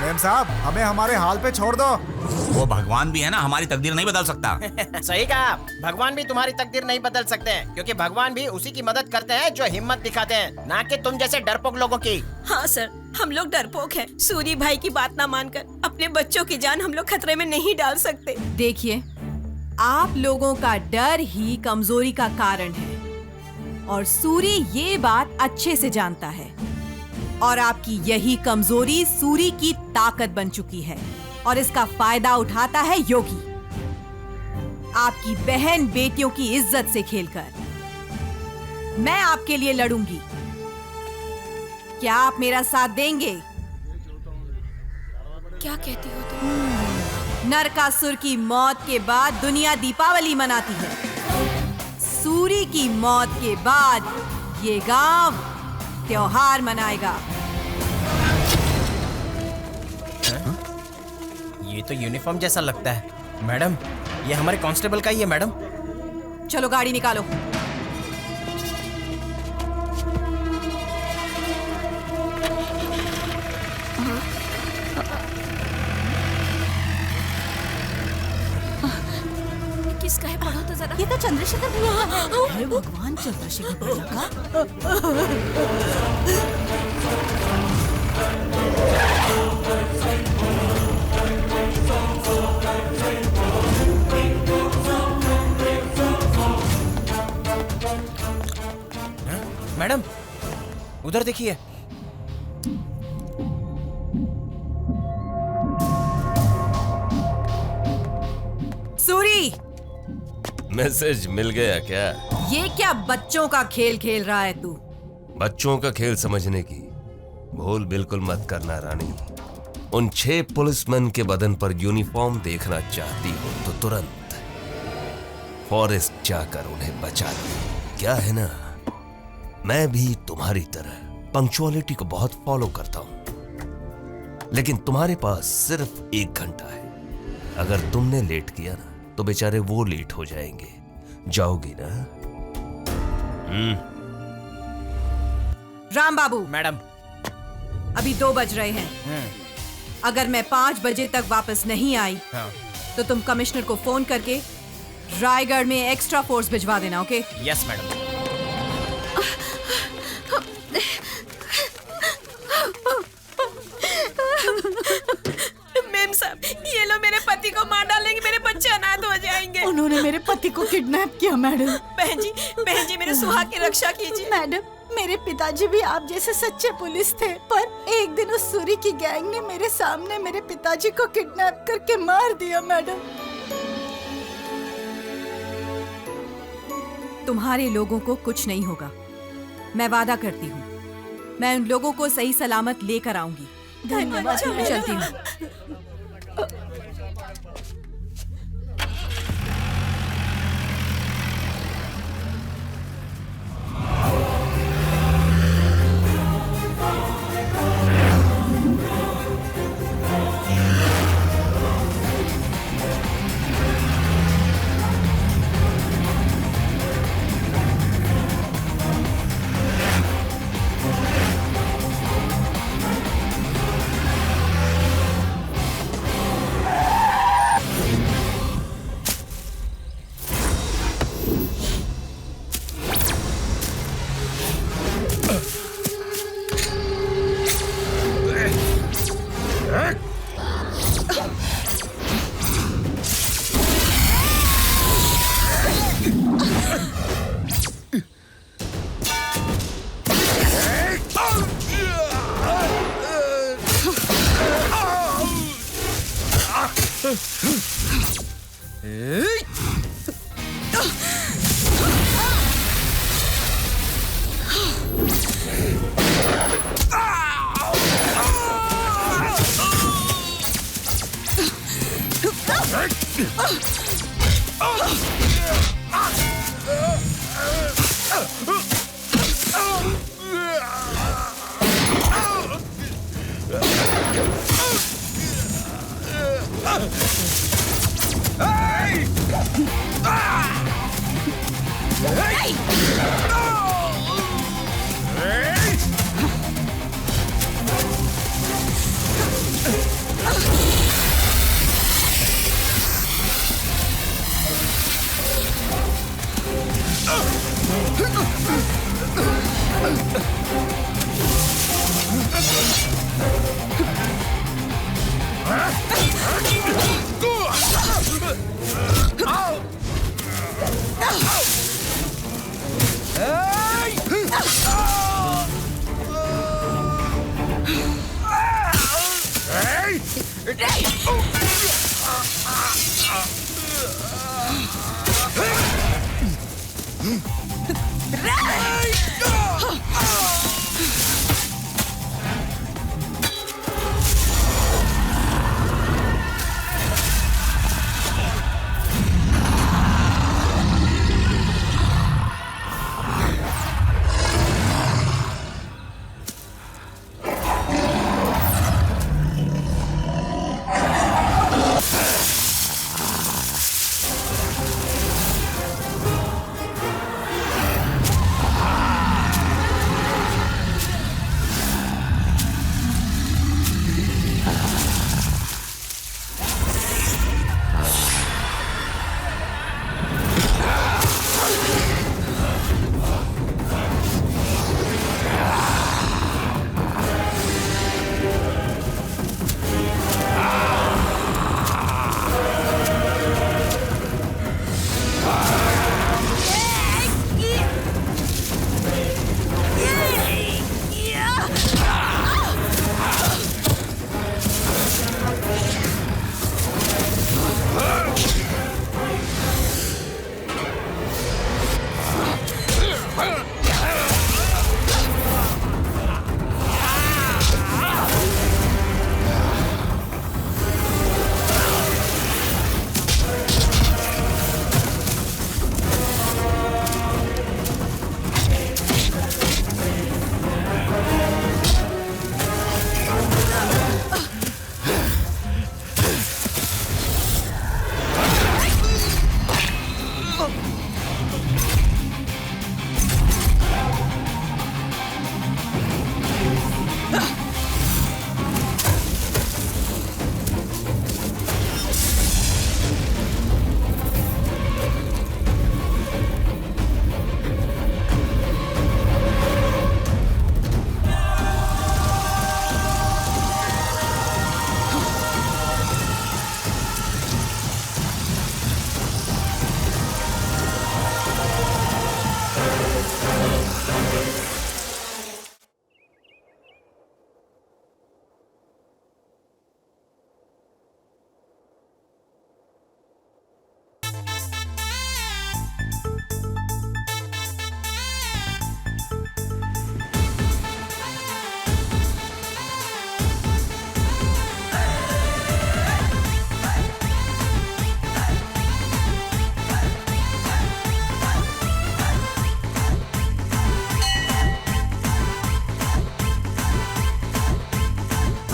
मेम साहब, हमें हमारे हाल पे छोड़ दो। वो भगवान भी है ना, हमारी तकदीर नहीं बदल सकता। सही कहा आप। भगवान भी तुम्हारी तकदीर नहीं बदल सकते हैं, क्योंकि भगवान भी उसी की मदद करते हैं जो हिम्मत दिखाते हैं, ना कि तुम जैसे डरपोक लोगों की। हाँ सर, हम लोग डरपोक हैं। सूरी भाई की बात ना मानकर अपने बच्चों की जान हम लोग खतरे में नहीं डाल सकते। देखिए, आप लोगों का डर ही कमजोरी का कारण है और सूरी ये बात अच्छे से जानता है और आपकी यही कमजोरी सूरी की ताकत बन चुकी है और इसका फायदा उठाता है योगी। आपकी बहन बेटियों की इज्जत से खेलकर मैं आपके लिए लड़ूंगी। क्या आप मेरा साथ देंगे? क्या कहती हो तुम? नरकासुर की मौत के बाद दुनिया दीपावली मनाती है। सूरी की मौत के बाद ये गांव त्योहार मनाएगा। ये तो यूनिफॉर्म जैसा लगता है। मैडम, ये हमारे कांस्टेबल का ही है मैडम। चलो गाड़ी निकालो। किसका है? पढ़ो तो जरा। ये तो चंद्रशेखर भैया का है। हे भगवान, चंद्रशेखर भैया का। मैडम, उधर देखिए। सूरी, मैसेज मिल गया क्या? ये क्या बच्चों का खेल खेल रहा है तू? बच्चों का खेल समझने की भूल बिल्कुल मत करना रानी। उन 6 पुलिसमैन के बदन पर यूनिफॉर्म देखना चाहती हो तो तुरंत फॉरेस्ट जाकर उन्हें बचा लो। क्या है ना, मैं भी तुम्हारी तरह पंक्चुअलिटी को बहुत फॉलो करता हूं, लेकिन तुम्हारे पास सिर्फ 1 घंटा है। अगर तुमने लेट किया ना तो बेचारे वो लेट हो जाएंगे। जाओगी ना? राम बाबू। मैडम, अभी 2 बज रहे हैं। अगर मैं 5 बजे तक वापस नहीं आई तो तुम कमिश्नर को फोन करके रायगढ़ में एक्स्ट्रा फोर्स भिजवा देना। ओके? Yes madam. मैम साहब, ये लोग मेरे पति को मार डालेंगे, मेरे बच्चे अनाथ हो जाएंगे। उन्होंने मेरे पति को किडनैप किया मैडम। बहन जी मेरे सुहाग की रक्षा कीजिए। मैडम, मेरे पिताजी भी आप जैसे सच्चे पुलिस थे, पर एक दिन उस सूरी की गैंग ने मेरे सामने मेरे पिताजी को किडनैप करके मार दिया मैडम। तुम्हारे लोगों को कुछ नहीं होगा, मैं वादा करती हूँ। मैं उन लोगों को सही सलामत लेकर आऊंगी। धन्यवाद। चलती हूँ।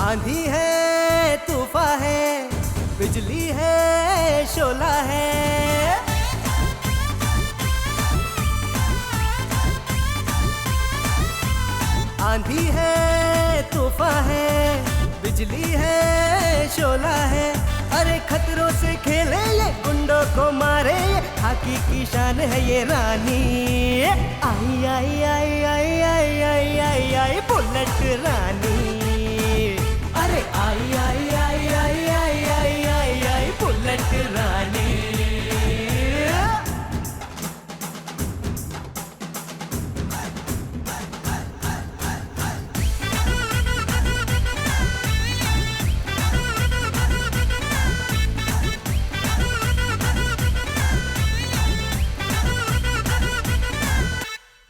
आंधी है तूफान है बिजली है शोला है आंधी है तूफान है बिजली है शोला है अरे खतरों से खेले ये गुंडों को मारे ये खाकी की शान है ये रानी आई आई आई आई आई आई आई आई बुलेट रानी अरे आई आई आई आई आई आई आई आई बुलेट रानी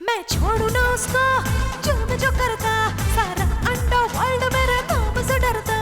मैं छोड़ू ना उसको जो मैं जो करता सारा अंडर वर्ल्ड मेरे नाम से डरता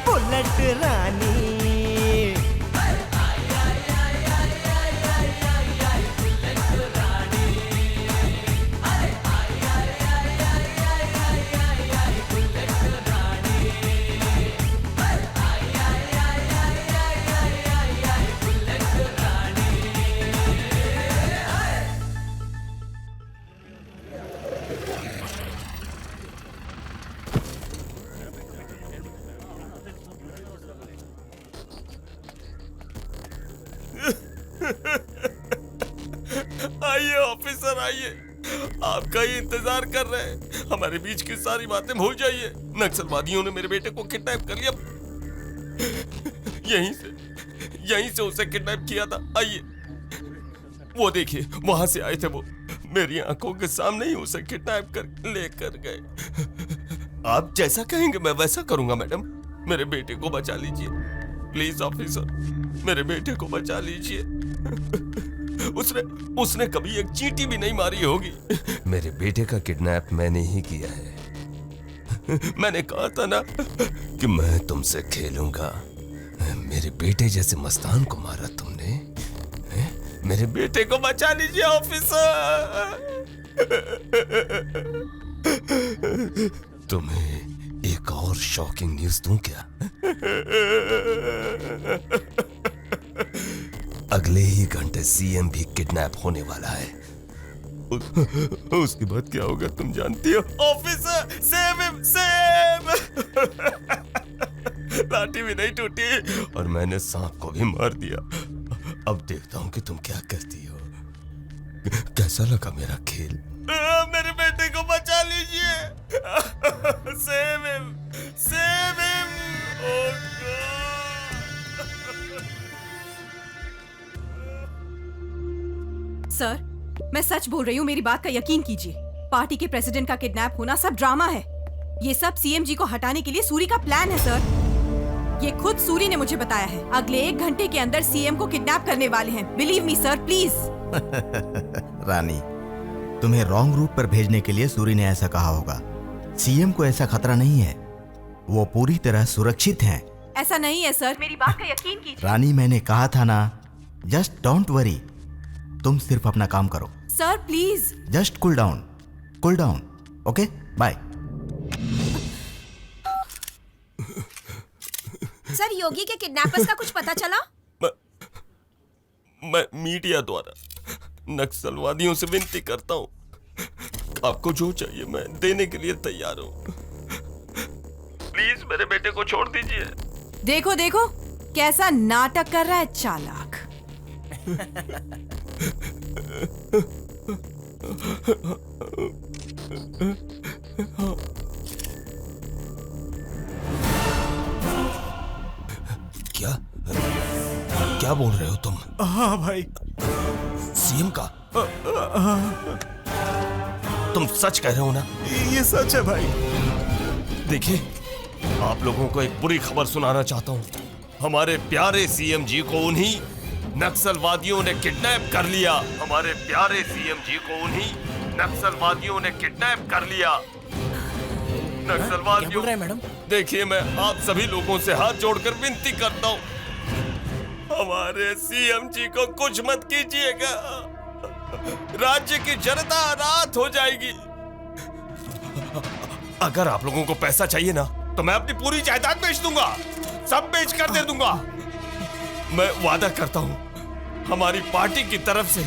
बुलेट रानी। आइए ऑफिसर आइए, आपका ही इंतजार कर रहे हैं। हमारे बीच की सारी बातें भूल जाइए। नक्सलवादियों ने मेरे बेटे को किडनैप कर लिया। यहीं से उसे किडनैप किया था। आइए, वो देखिए वहां से आए थे वो। मेरी आंखों के सामने ही उसे किडनैप कर लेकर गए। आप जैसा कहेंगे मैं वैसा करूंगा मैडम। मेरे बेटे को बचा लीजिए प्लीज ऑफिसर, मेरे बेटे को बचा लीजिए। उसने कभी एक चींटी भी नहीं मारी होगी। मेरे बेटे का किडनैप मैंने ही किया है। मैंने कहा था ना कि मैं तुमसे खेलूंगा। मेरे बेटे जैसे मस्तान को मारा तुमने। मेरे बेटे को बचा लीजिए ऑफिसर। तुम्हें एक और शॉकिंग न्यूज दूं क्या? अगले ही घंटे सीएम भी किडनैप होने वाला है। उसके बाद क्या होगा तुम जानती हो ऑफिसर? Save him, save. लाठी भी नहीं टूटी और मैंने सांप को भी मार दिया। अब देखता हूँ कि तुम क्या करती हो। कैसा लगा मेरा खेल? मेरे बेटे को बचा लीजिए। Save him, save him. Oh sir, मैं सच बोल रही हूँ, मेरी बात का यकीन कीजिए। पार्टी के प्रेसिडेंट का किडनैप होना सब ड्रामा है। ये सब सीएम जी को हटाने के लिए सूरी का प्लान है सर। ये खुद सूरी ने मुझे बताया है। अगले 1 घंटे के अंदर सीएम को किडनैप करने वाले हैं। Believe me sir, please. Rani, तुम्हें रॉन्ग रूट पर भेजने के लिए सूरी ने ऐसा कहा होगा। सीएम को ऐसा खतरा नहीं है, वो पूरी तरह सुरक्षित हैं। ऐसा नहीं है सर, मेरी बात का यकीन कीजिए। रानी, मैंने कहा था ना, जस्ट डोंट वरी। तुम सिर्फ अपना काम करो। Sir please. Just cool down, okay? Bye. Sir, Yogi के किडनैपर्स का कुछ पता चला? मैं मीडिया द्वारा नक्सलवादियों से विनती करता हूँ, आपको जो चाहिए मैं देने के लिए तैयार हूँ। प्लीज मेरे बेटे को छोड़ दीजिए। देखो देखो कैसा नाटक कर रहा है चालाक। क्या बोल रहे हो तुम? हाँ भाई। सीएम का? तुम सच कह रहे हो ना? ये सच है भाई। देखिए, आप लोगों को एक बुरी खबर सुनाना चाहता हूँ। हमारे प्यारे सीएम जी को उन्हीं नक्सलवादियों ने किडनैप कर लिया। हमारे प्यारे सीएम जी को उन्हीं नक्सलवादियों ने किडनैप कर लिया। नक्सलवादियों, मैडम देखिए, मैं आप सभी लोगों से हाथ जोड़कर विनती करता हूँ, हमारे सीएम जी को कुछ मत कीजिएगा। राज्य की जनता रात हो जाएगी। अगर आप लोगों को पैसा चाहिए ना, तो मैं अपनी पूरी जायदाद बेच दूंगा, सब बेच कर दे दूंगा। मैं वादा करता हूं, हमारी पार्टी की तरफ से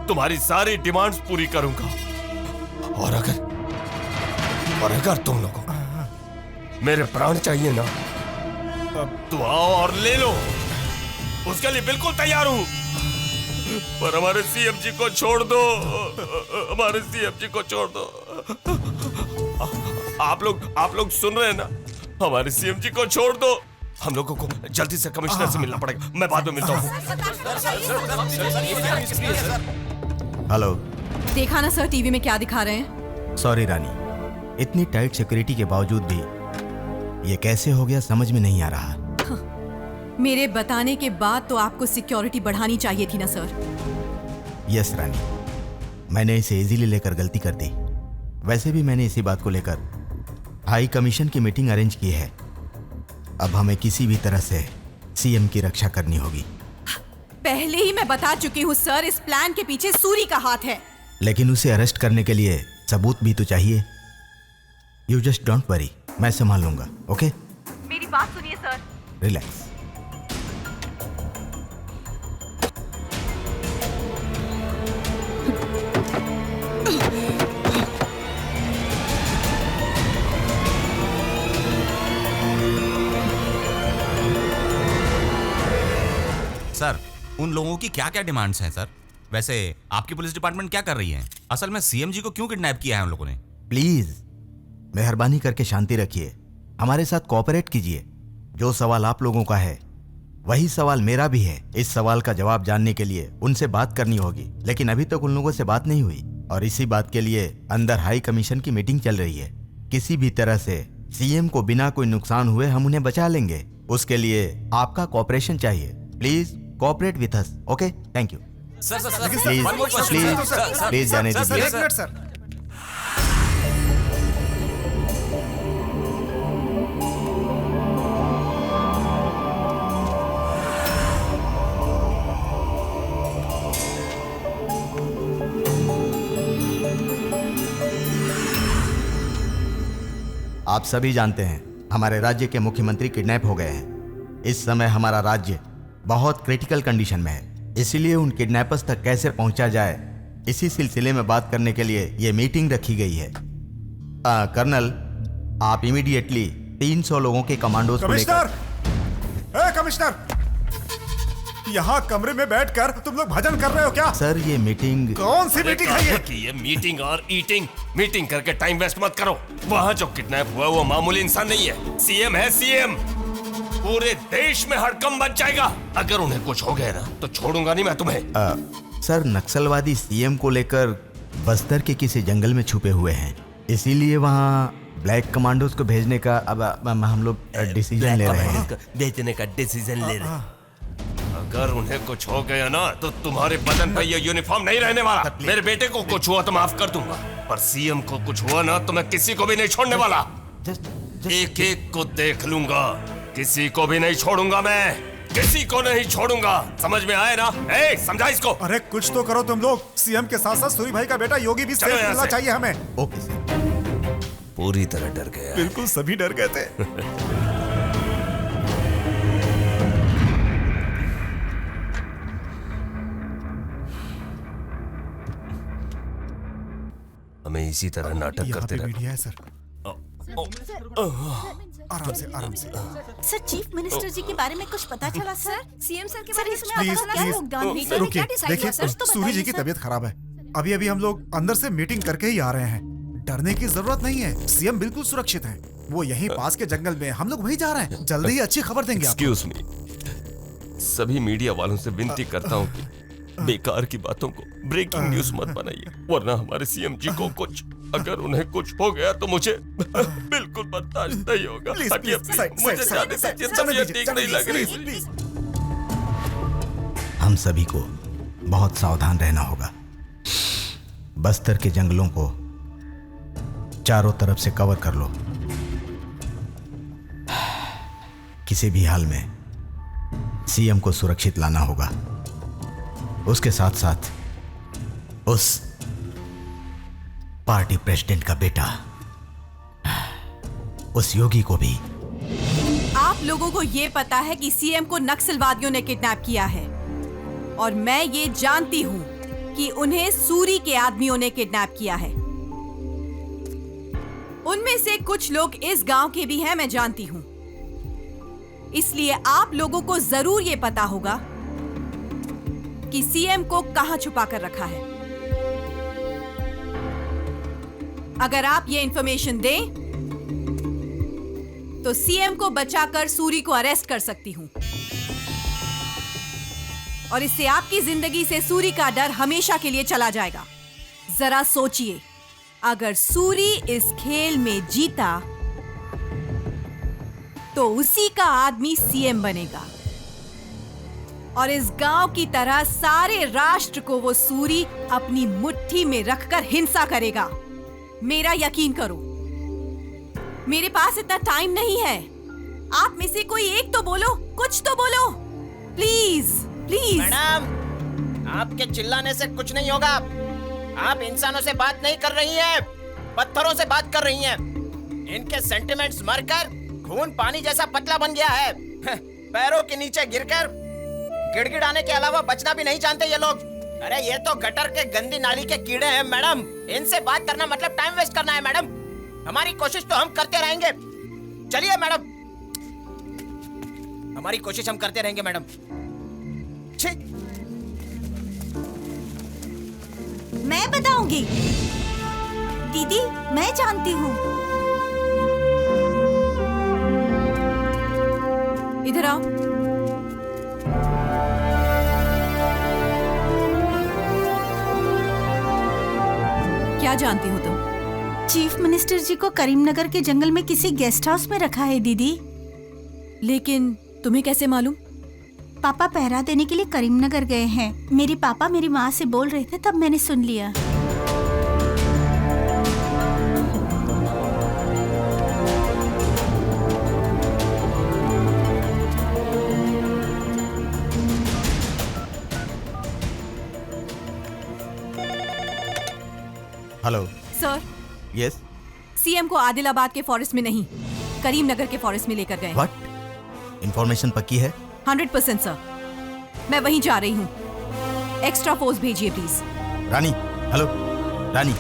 तुम्हारी सारी डिमांड्स पूरी करूंगा। और अगर तुम लोगों को मेरे प्राण चाहिए ना, तो आओ और ले लो, उसके लिए बिल्कुल तैयार हूं। पर हमारे सीएम जी को छोड़ दो, हमारे सीएम जी को छोड़ दो। आप लोग सुन रहे हैं ना, हमारे सीएम जी को छोड़ दो। हम लोगों को जल्दी से कमिश्नर से मिलना पड़ेगा। मैं बाद में मिलता हूँ। हेलो। देखा ना सर टीवी में क्या दिखा रहे हैं? सॉरी रानी, इतनी टाइट सिक्योरिटी के बावजूद भी ये कैसे हो गया समझ में नहीं आ रहा। मेरे बताने के बाद तो आपको सिक्योरिटी बढ़ानी चाहिए थी ना सर। यस रानी, मैंने इसे इजीली लेकर गलती कर दी। वैसे भी मैंने इसी बात को लेकर हाई कमीशन की मीटिंग अरेंज की है। अब हमें किसी भी तरह से सीएम की रक्षा करनी होगी। पहले ही मैं बता चुकी हूँ सर, इस प्लान के पीछे सूरी का हाथ है। लेकिन उसे अरेस्ट करने के लिए सबूत भी तो चाहिए। यू जस्ट डोंट वरी, मैं संभाल लूंगा। ओके, मेरी बात सुनिए सर। रिलैक्स। सर, उन लोगों की क्या क्या डिमांड्स हैं सर? वैसे आपकी पुलिस डिपार्टमेंट क्या कर रही है? असल में सीएम जी को क्यों किडनैप किया है उन लोगों ने? प्लीज मेहरबानी करके शांति रखिए, हमारे साथ कोऑपरेट कीजिए। जो सवाल आप लोगों का है वही सवाल मेरा भी है। इस सवाल का जवाब जानने के लिए उनसे बात करनी होगी, लेकिन अभी तक उन लोगों से बात नहीं हुई और इसी बात के लिए अंदर हाई कमीशन की मीटिंग चल रही है। किसी भी तरह से सीएम को बिना कोई नुकसान हुए हम उन्हें बचा लेंगे। उसके लिए आपका कोऑपरेशन चाहिए। Please cooperate with us. Okay, thank you. Please जाने दीजिए। सर, आप सभी जानते हैं हमारे राज्य के मुख्यमंत्री किडनैप हो गए हैं। इस समय हमारा राज्य बहुत क्रिटिकल कंडीशन में है, इसीलिए उन किडनैपर्स तक कैसे पहुंचा जाए इसी सिलसिले में बात करने के लिए ये मीटिंग रखी गई है। कर्नल, आप इमीडिएटली 300 लोगों के कमांडोज को लेकर। कमिश्नर, यहाँ कमरे में बैठकर तुम लोग भजन कर रहे हो क्या? सर, ये मीटिंग कौन सी मीटिंग है ये? ये मीटिंग और ईटिंग। मीटिंग करके टाइम वेस्ट मत करो। वहाँ जो किडनैप हुआ वो मामूली इंसान नहीं है, सीएम है। सीएम पूरे देश में हड़कंप मच जाएगा। अगर उन्हें कुछ हो गया ना तो छोड़ूंगा नहीं मैं तुम्हें। सर, नक्सलवादी सीएम को लेकर बस्तर के किसी जंगल में छुपे हुए हैं, इसीलिए वहाँ ब्लैक कमांडोज को भेजने का अब हम लोग डिसीजन ले रहे हैं। भेजने का डिसीजन ले रहे हैं। अगर उन्हें कुछ हो गया ना तो तुम्हारे बदन पर ये यूनिफॉर्म नहीं रहने वाला। मेरे बेटे को कुछ हुआ तो माफ कर दूंगा, पर सीएम को कुछ हुआ ना तो मैं किसी को भी नहीं छोड़ने वाला। एक एक को देख लूंगा, किसी को भी नहीं छोड़ूंगा। मैं किसी को नहीं छोड़ूंगा। समझ में आए ना? समझा इसको। अरे कुछ तो करो तुम लोग। सीएम के साथ साथ सूरी भाई का बेटा योगी भी सेफ मिलना चाहिए हमें। Okay sir. पूरी तरह डर गया। बिल्कुल, सभी डर गए थे। हमें इसी तरह नाटक करते रहना। मीडिया है सर। आराम से, आराम से। सर, चीफ मिनिस्टर जी के बारे में कुछ पता चला सर? सीएम सर के सर, इसमें रुकिए। देखिए, सूरी जी की तबीयत खराब है। अभी अभी हम लोग अंदर से मीटिंग करके ही आ रहे हैं। डरने की जरूरत नहीं है, सीएम बिल्कुल सुरक्षित है। वो यहीं पास के जंगल में, हम लोग वहीं जा रहे हैं। जल्दी ही अच्छी खबर देंगे आपको। एक्सक्यूज मी, सभी मीडिया वालों से विनती करता हूँ कि बेकार की बातों को ब्रेकिंग न्यूज मत बनाइए, वरना हमारे सीएम जी को कुछ, अगर उन्हें कुछ हो गया तो मुझे बिल्कुल बर्दाश्त नहीं होगा। मुझे जाने दीजिए, तबीयत ठीक नहीं लग रही। हम सभी को बहुत सावधान रहना होगा। बस्तर के जंगलों को चारों तरफ से कवर कर लो। किसी भी हाल में सीएम को सुरक्षित लाना होगा। उसके साथ साथ उस पार्टी प्रेसिडेंट का बेटा, उस योगी को भी। आप लोगों को ये पता है कि सीएम को नक्सलवादियों ने किडनैप किया है और मैं ये जानती हूं कि उन्हें सूरी के आदमियों ने किडनैप किया है। उनमें से कुछ लोग इस गांव के भी हैं, मैं जानती हूं। इसलिए आप लोगों को जरूर ये पता होगा कि सीएम को कहां छुपा कर रखा है। अगर आप ये इंफॉर्मेशन दें तो सीएम को बचाकर सूरी को अरेस्ट कर सकती हूं और इससे आपकी जिंदगी से सूरी का डर हमेशा के लिए चला जाएगा। जरा सोचिए, अगर सूरी इस खेल में जीता तो उसी का आदमी सीएम बनेगा और इस गांव की तरह सारे राष्ट्र को वो सूरी अपनी मुट्ठी में रखकर हिंसा करेगा। मेरा यकीन करो, मेरे पास इतना टाइम नहीं है। आप में से कोई एक तो बोलो, कुछ तो बोलो, प्लीज प्लीज। मैडम, आपके चिल्लाने से कुछ नहीं होगा। आप इंसानों से बात नहीं कर रही हैं, पत्थरों से बात कर रही हैं। इनके सेंटिमेंट्स मरकर खून पानी जैसा पतला बन गया है। पैरों के नीचे गिरकर गिड़गिड़ाने के अलावा बचना भी नहीं जानते ये लोग। अरे ये तो गटर के गंदी नाली के कीड़े हैं मैडम। इनसे बात करना मतलब टाइम वेस्ट करना है मैडम। हमारी कोशिश तो हम करते रहेंगे। चलिए मैडम, हमारी कोशिश हम करते रहेंगे मैडम। मैं बताऊंगी दीदी, मैं जानती हूँ। इधर आओ। क्या जानती हो तुम? चीफ मिनिस्टर जी को करीमनगर के जंगल में किसी गेस्ट हाउस में रखा है दीदी। लेकिन तुम्हें कैसे मालूम? पापा पहरा देने के लिए करीमनगर गए हैं। मेरे पापा मेरी माँ से बोल रहे थे, तब मैंने सुन लिया। Hello sir. यस। सीएम को आदिलाबाद के फॉरेस्ट में नहीं, करीमनगर के फॉरेस्ट में लेकर गए। व्हाट? इंफॉर्मेशन पक्की है? 100% सर। मैं वहीं जा रही हूँ। एक्स्ट्रा फोर्स भेजिए प्लीज। रानी, हेलो रानी।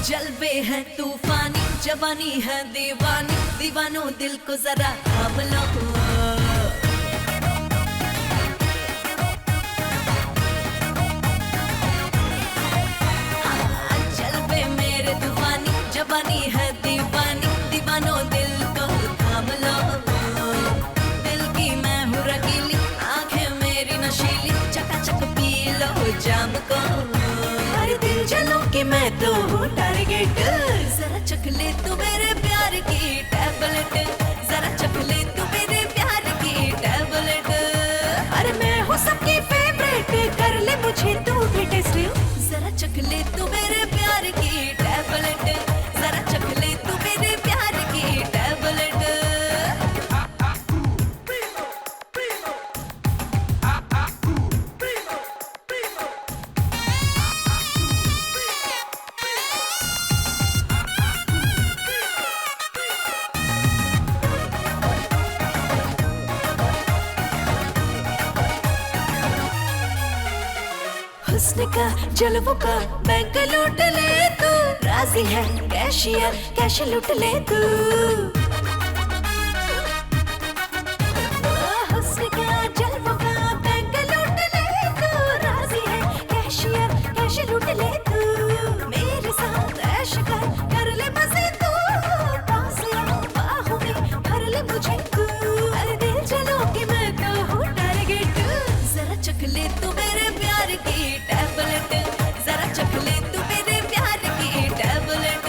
जलवे है तूफानी, जवानी है दीवानी, दीवानों दिल को जरा थाम लो। जलवे मेरे तूफानी, जवानी है दीवानी, दीवानों दिल को थाम लो। दिल की मैं हूँ रंगीली, आंखें मेरी नशीली, चकाचक पी लो जाम को। दिल जलो कि मैं तो हूँ टारगेट। जरा चख ले तू मेरे प्यार की टैबलेट, जरा चख ले तू मेरे प्यार की टैबलेट। अरे मैं हूँ सबकी फेवरेट, कर ले मुझे तू भी टेस्ट। जरा चख ले तू मेरे प्यार की टैबलेट, जरा चख ले तू मेरे प्यार की टैबलेट। हुस्न का जलवों का बैंक लूट ले तू। राजी है कैशियर, कैश लूट ले तू। हुस्न का जलवों का बैंक लूट ले तू। राजी है कैशियर, कैश लूट ले तू। मेरे साथ ऐश कर ले मजे तू। पास आओ बाहों में भर ले मुझे तू। अरे दिल चलो कि मैं तो हूँ टारगेट। जरा चख ले तू मेरे प्यार की टैबलेट, जरा चख ले तू मेरे प्यार की टैबलेट।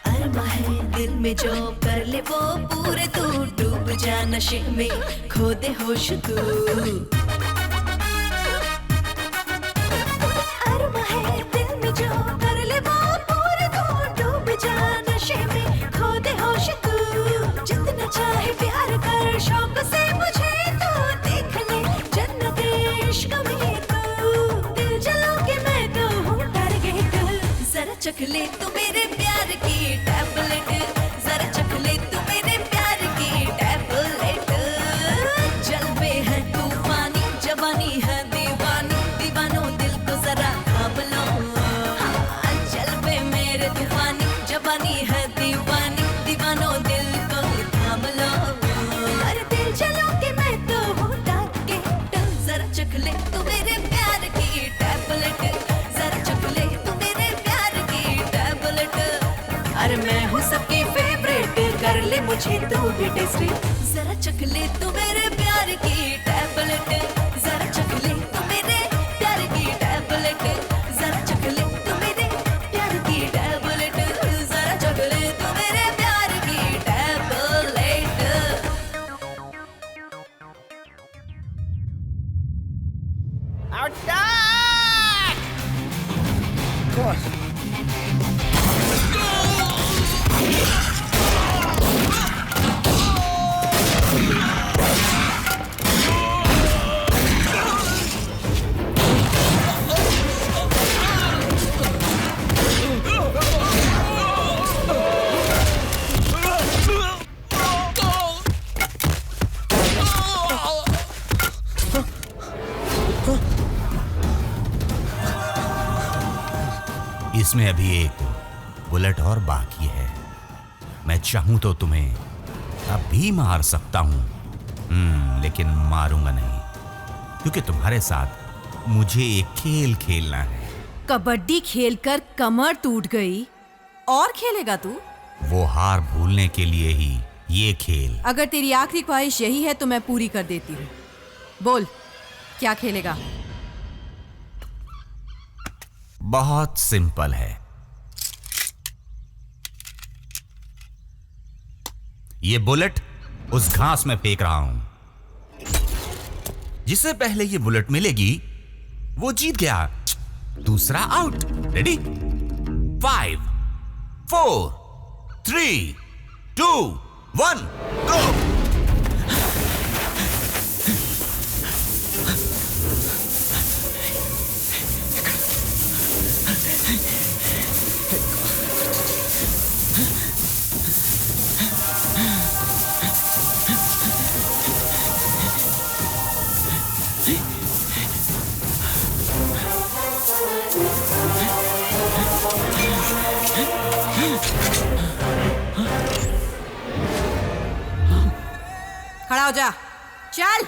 अरमा है दिल में जो कर ले वो पूरे तू। डूब जा नशे में खो दे होश तू। अरमा है दिल में जो कर ले वो पूरे तू। डूब जा नशे में खो दे होश तू। जितना चाहे प्यार कर शौक से मुझे तू। देख ले जन्नत इश्क में तू। दिल जलो कि मैं तो हूँ टारगेट। जरा चख ले तू मेरे प्यार की टैबलेट, जरा चख ले तू मेरे प्यार की टैबलेट। जलवे है तूफानी, जवानी है दीवानी, दीवानों दिल को जरा थाम लो। जलवे दीवानी है दीवानी दीवानो दिल को थाम लो अरे दिल चलो कि मैं तो हूँ टारगेट जरा चख ले तू मेरे प्यार की टैबलेट जरा चख ले तू मेरे प्यार की टैबलेट अरे मैं हूँ सबकी फेवरेट कर ले मुझे तू भी टेस्ट जरा चख ले तू मेरे प्यार की टैबलेट जरा चख ले तू मेरे प्यार की टैबलेट जरा चख ले तू मेरे प्यार की टैबलेट जरा चख ले तू मेरे प्यार की टैबलेट इसमें अभी एक बुलेट और बाकी है। मैं चाहूं तो तुम्हें अभी मार सकता हूं, लेकिन मारूंगा नहीं, क्योंकि तुम्हारे साथ मुझे एक खेल खेलना है। कबड्डी खेलकर कमर टूट गई और खेलेगा तू? वो हार भूलने के लिए ही ये खेल। अगर तेरी आखिरी ख्वाहिश यही है तो मैं पूरी कर देती हूँ। बोल, क्या खेलेगा? बहुत सिंपल है। ये बुलेट उस घास में फेंक रहा हूं। जिसे पहले ये बुलेट मिलेगी वो जीत गया, दूसरा आउट। रेडी? 5 4 3 2 1 गो। खड़ा हो जा, चल।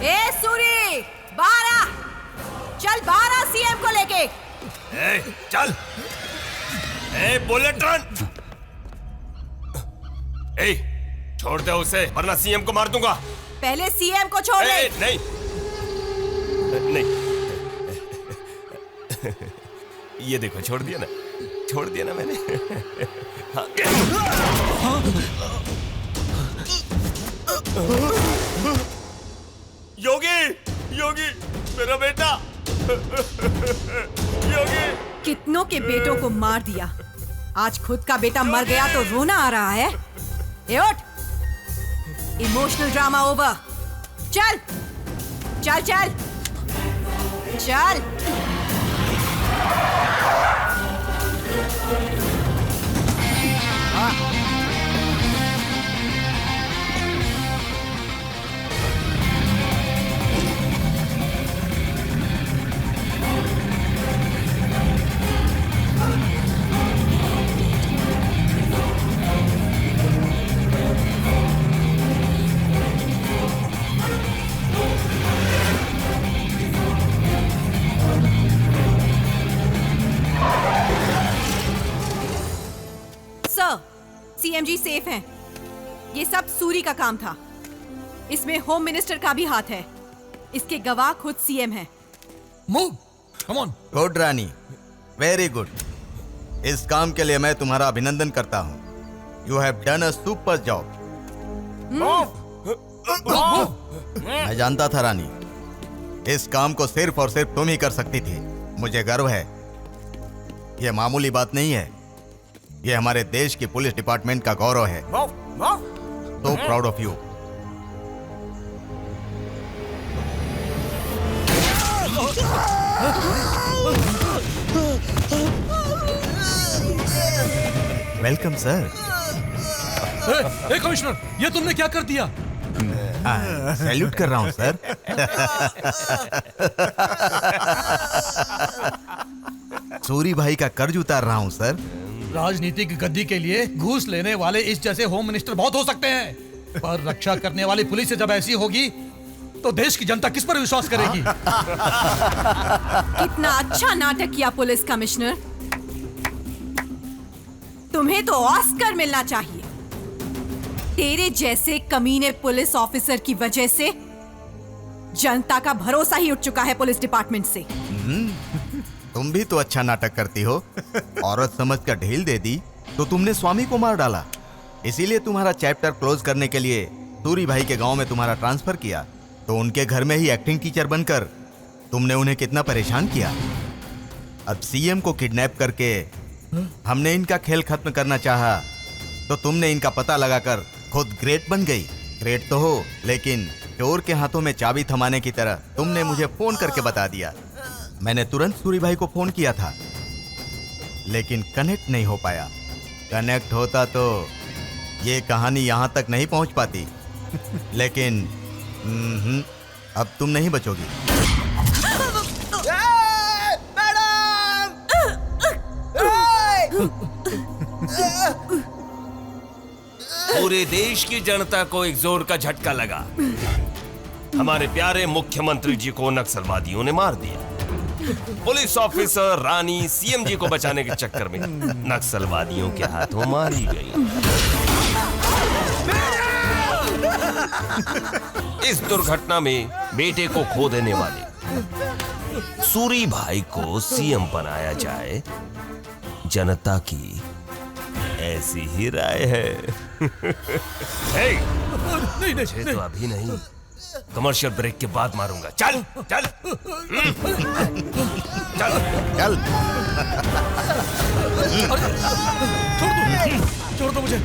ए सूरी, बाहर आ, चल बाहर आ सीएम को लेके। चल। Bullet run. छोड़ दे उसे वरना सीएम को मार दूंगा। पहले सीएम को छोड़ दे। नहीं नहीं, ये देखो, छोड़ दिया ना मैंने। योगी मेरा बेटा। योगी, कितनों के बेटों को मार दिया, आज खुद का बेटा मर गया तो रोना आ रहा है? ए उठ, इमोशनल ड्रामा ओवर। चल चल चल चल। सीएमजी सेफ हैं। ये सब सूरी का काम था। इसमें होम मिनिस्टर का भी हाथ है। इसके गवाह खुद सीएम हैं। Move, come on. Good Rani, very good. इस काम के लिए मैं तुम्हारा अभिनंदन करता हूँ। You have done a super job. मैं जानता था रानी, इस काम को सिर्फ और सिर्फ तुम ही कर सकती थी। मुझे गर्व है। यह मामूली बात नहीं है, यह हमारे देश की पुलिस डिपार्टमेंट का गौरव है। So proud of you. Welcome sir. Commissioner, ये तुमने क्या कर दिया? सैल्यूट कर रहा हूं सर। सूरी भाई का कर्ज उतार रहा हूँ सर। राजनीतिक गद्दी के लिए घूस लेने वाले इस जैसे होम मिनिस्टर बहुत हो सकते हैं, पर रक्षा करने वाली पुलिस जब ऐसी होगी तो देश की जनता किस पर विश्वास करेगी? कितना अच्छा नाटक किया पुलिस कमिश्नर। तुम्हें तो ऑस्कर मिलना चाहिए। तेरे जैसे कमीने पुलिस ऑफिसर की वजह से जनता का भरोसा ही उठ चुका है पुलिस डिपार्टमेंट से। तुम भी तो अच्छा नाटक करती हो। औरत समझकर ढील दे दी तो तुमने स्वामी को मार डाला। इसीलिए तुम्हारा चैप्टर क्लोज करने के लिए सूरी भाई के गांव में तुम्हारा ट्रांसफर किया। तो उनके घर में ही एक्टिंग टीचर बनकर तुमने उन्हें कितना परेशान किया। अब सीएम को किडनैप करके हमने इनका खेल खत्म करना चाहा तो तुमने इनका पता लगाकर खुद ग्रेट बन गई। ग्रेट तो हो, लेकिन चोर के हाथों में चाबी थमाने की तरह तुमने मुझे फोन करके बता दिया। मैंने तुरंत सूरी भाई को फोन किया था, लेकिन कनेक्ट नहीं हो पाया। कनेक्ट होता तो ये कहानी यहां तक नहीं पहुंच पाती। लेकिन अब तुम नहीं बचोगी। पूरे देश की जनता को एक जोर का झटका लगा। हमारे प्यारे मुख्यमंत्री जी को नक्सलवादियों ने मार दिया। पुलिस ऑफिसर रानी सीएम जी को बचाने के चक्कर में नक्सलवादियों के हाथों मारी गई। इस दुर्घटना में बेटे को खो देने वाले सूरी भाई को सीएम बनाया जाए, जनता की ऐसी ही राय है। मुझे तो अभी नहीं, कमर्शियल ब्रेक के बाद मारूंगा। चल चल चल चल। छोड़ दो मुझे।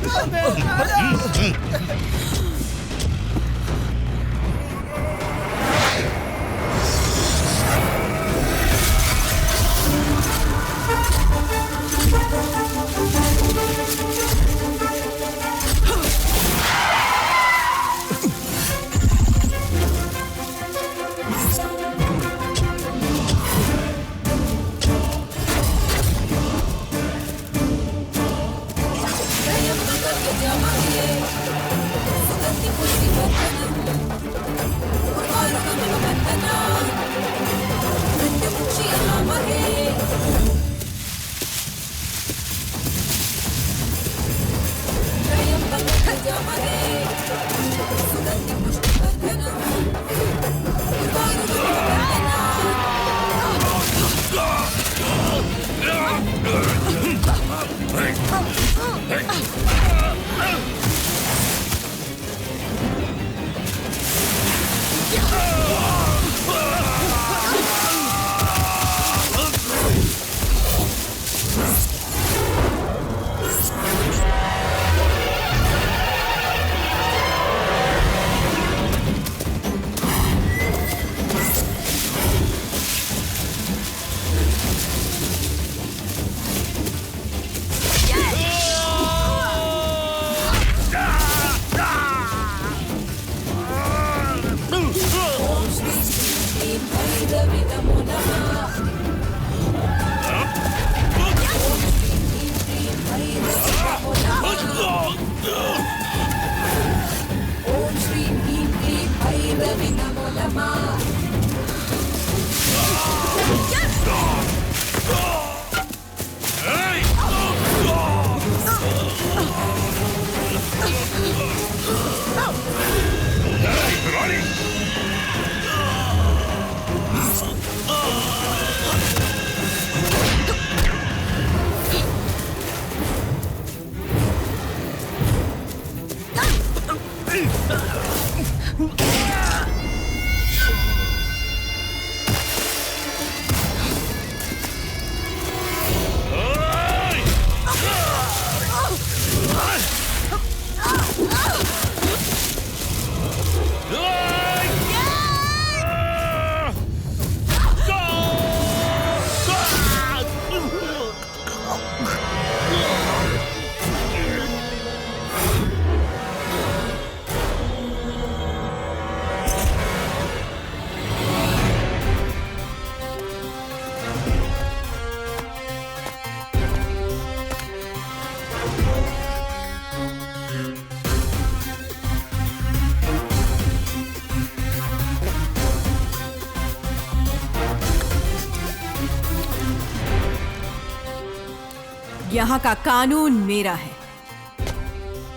यहाँ का कानून मेरा है,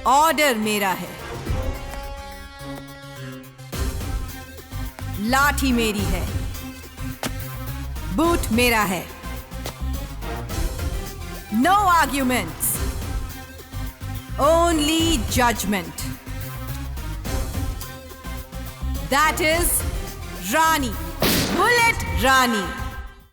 ऑर्डर मेरा है, लाठी मेरी है, बूट मेरा है। No arguments, only judgement. That is Rani, bullet Rani.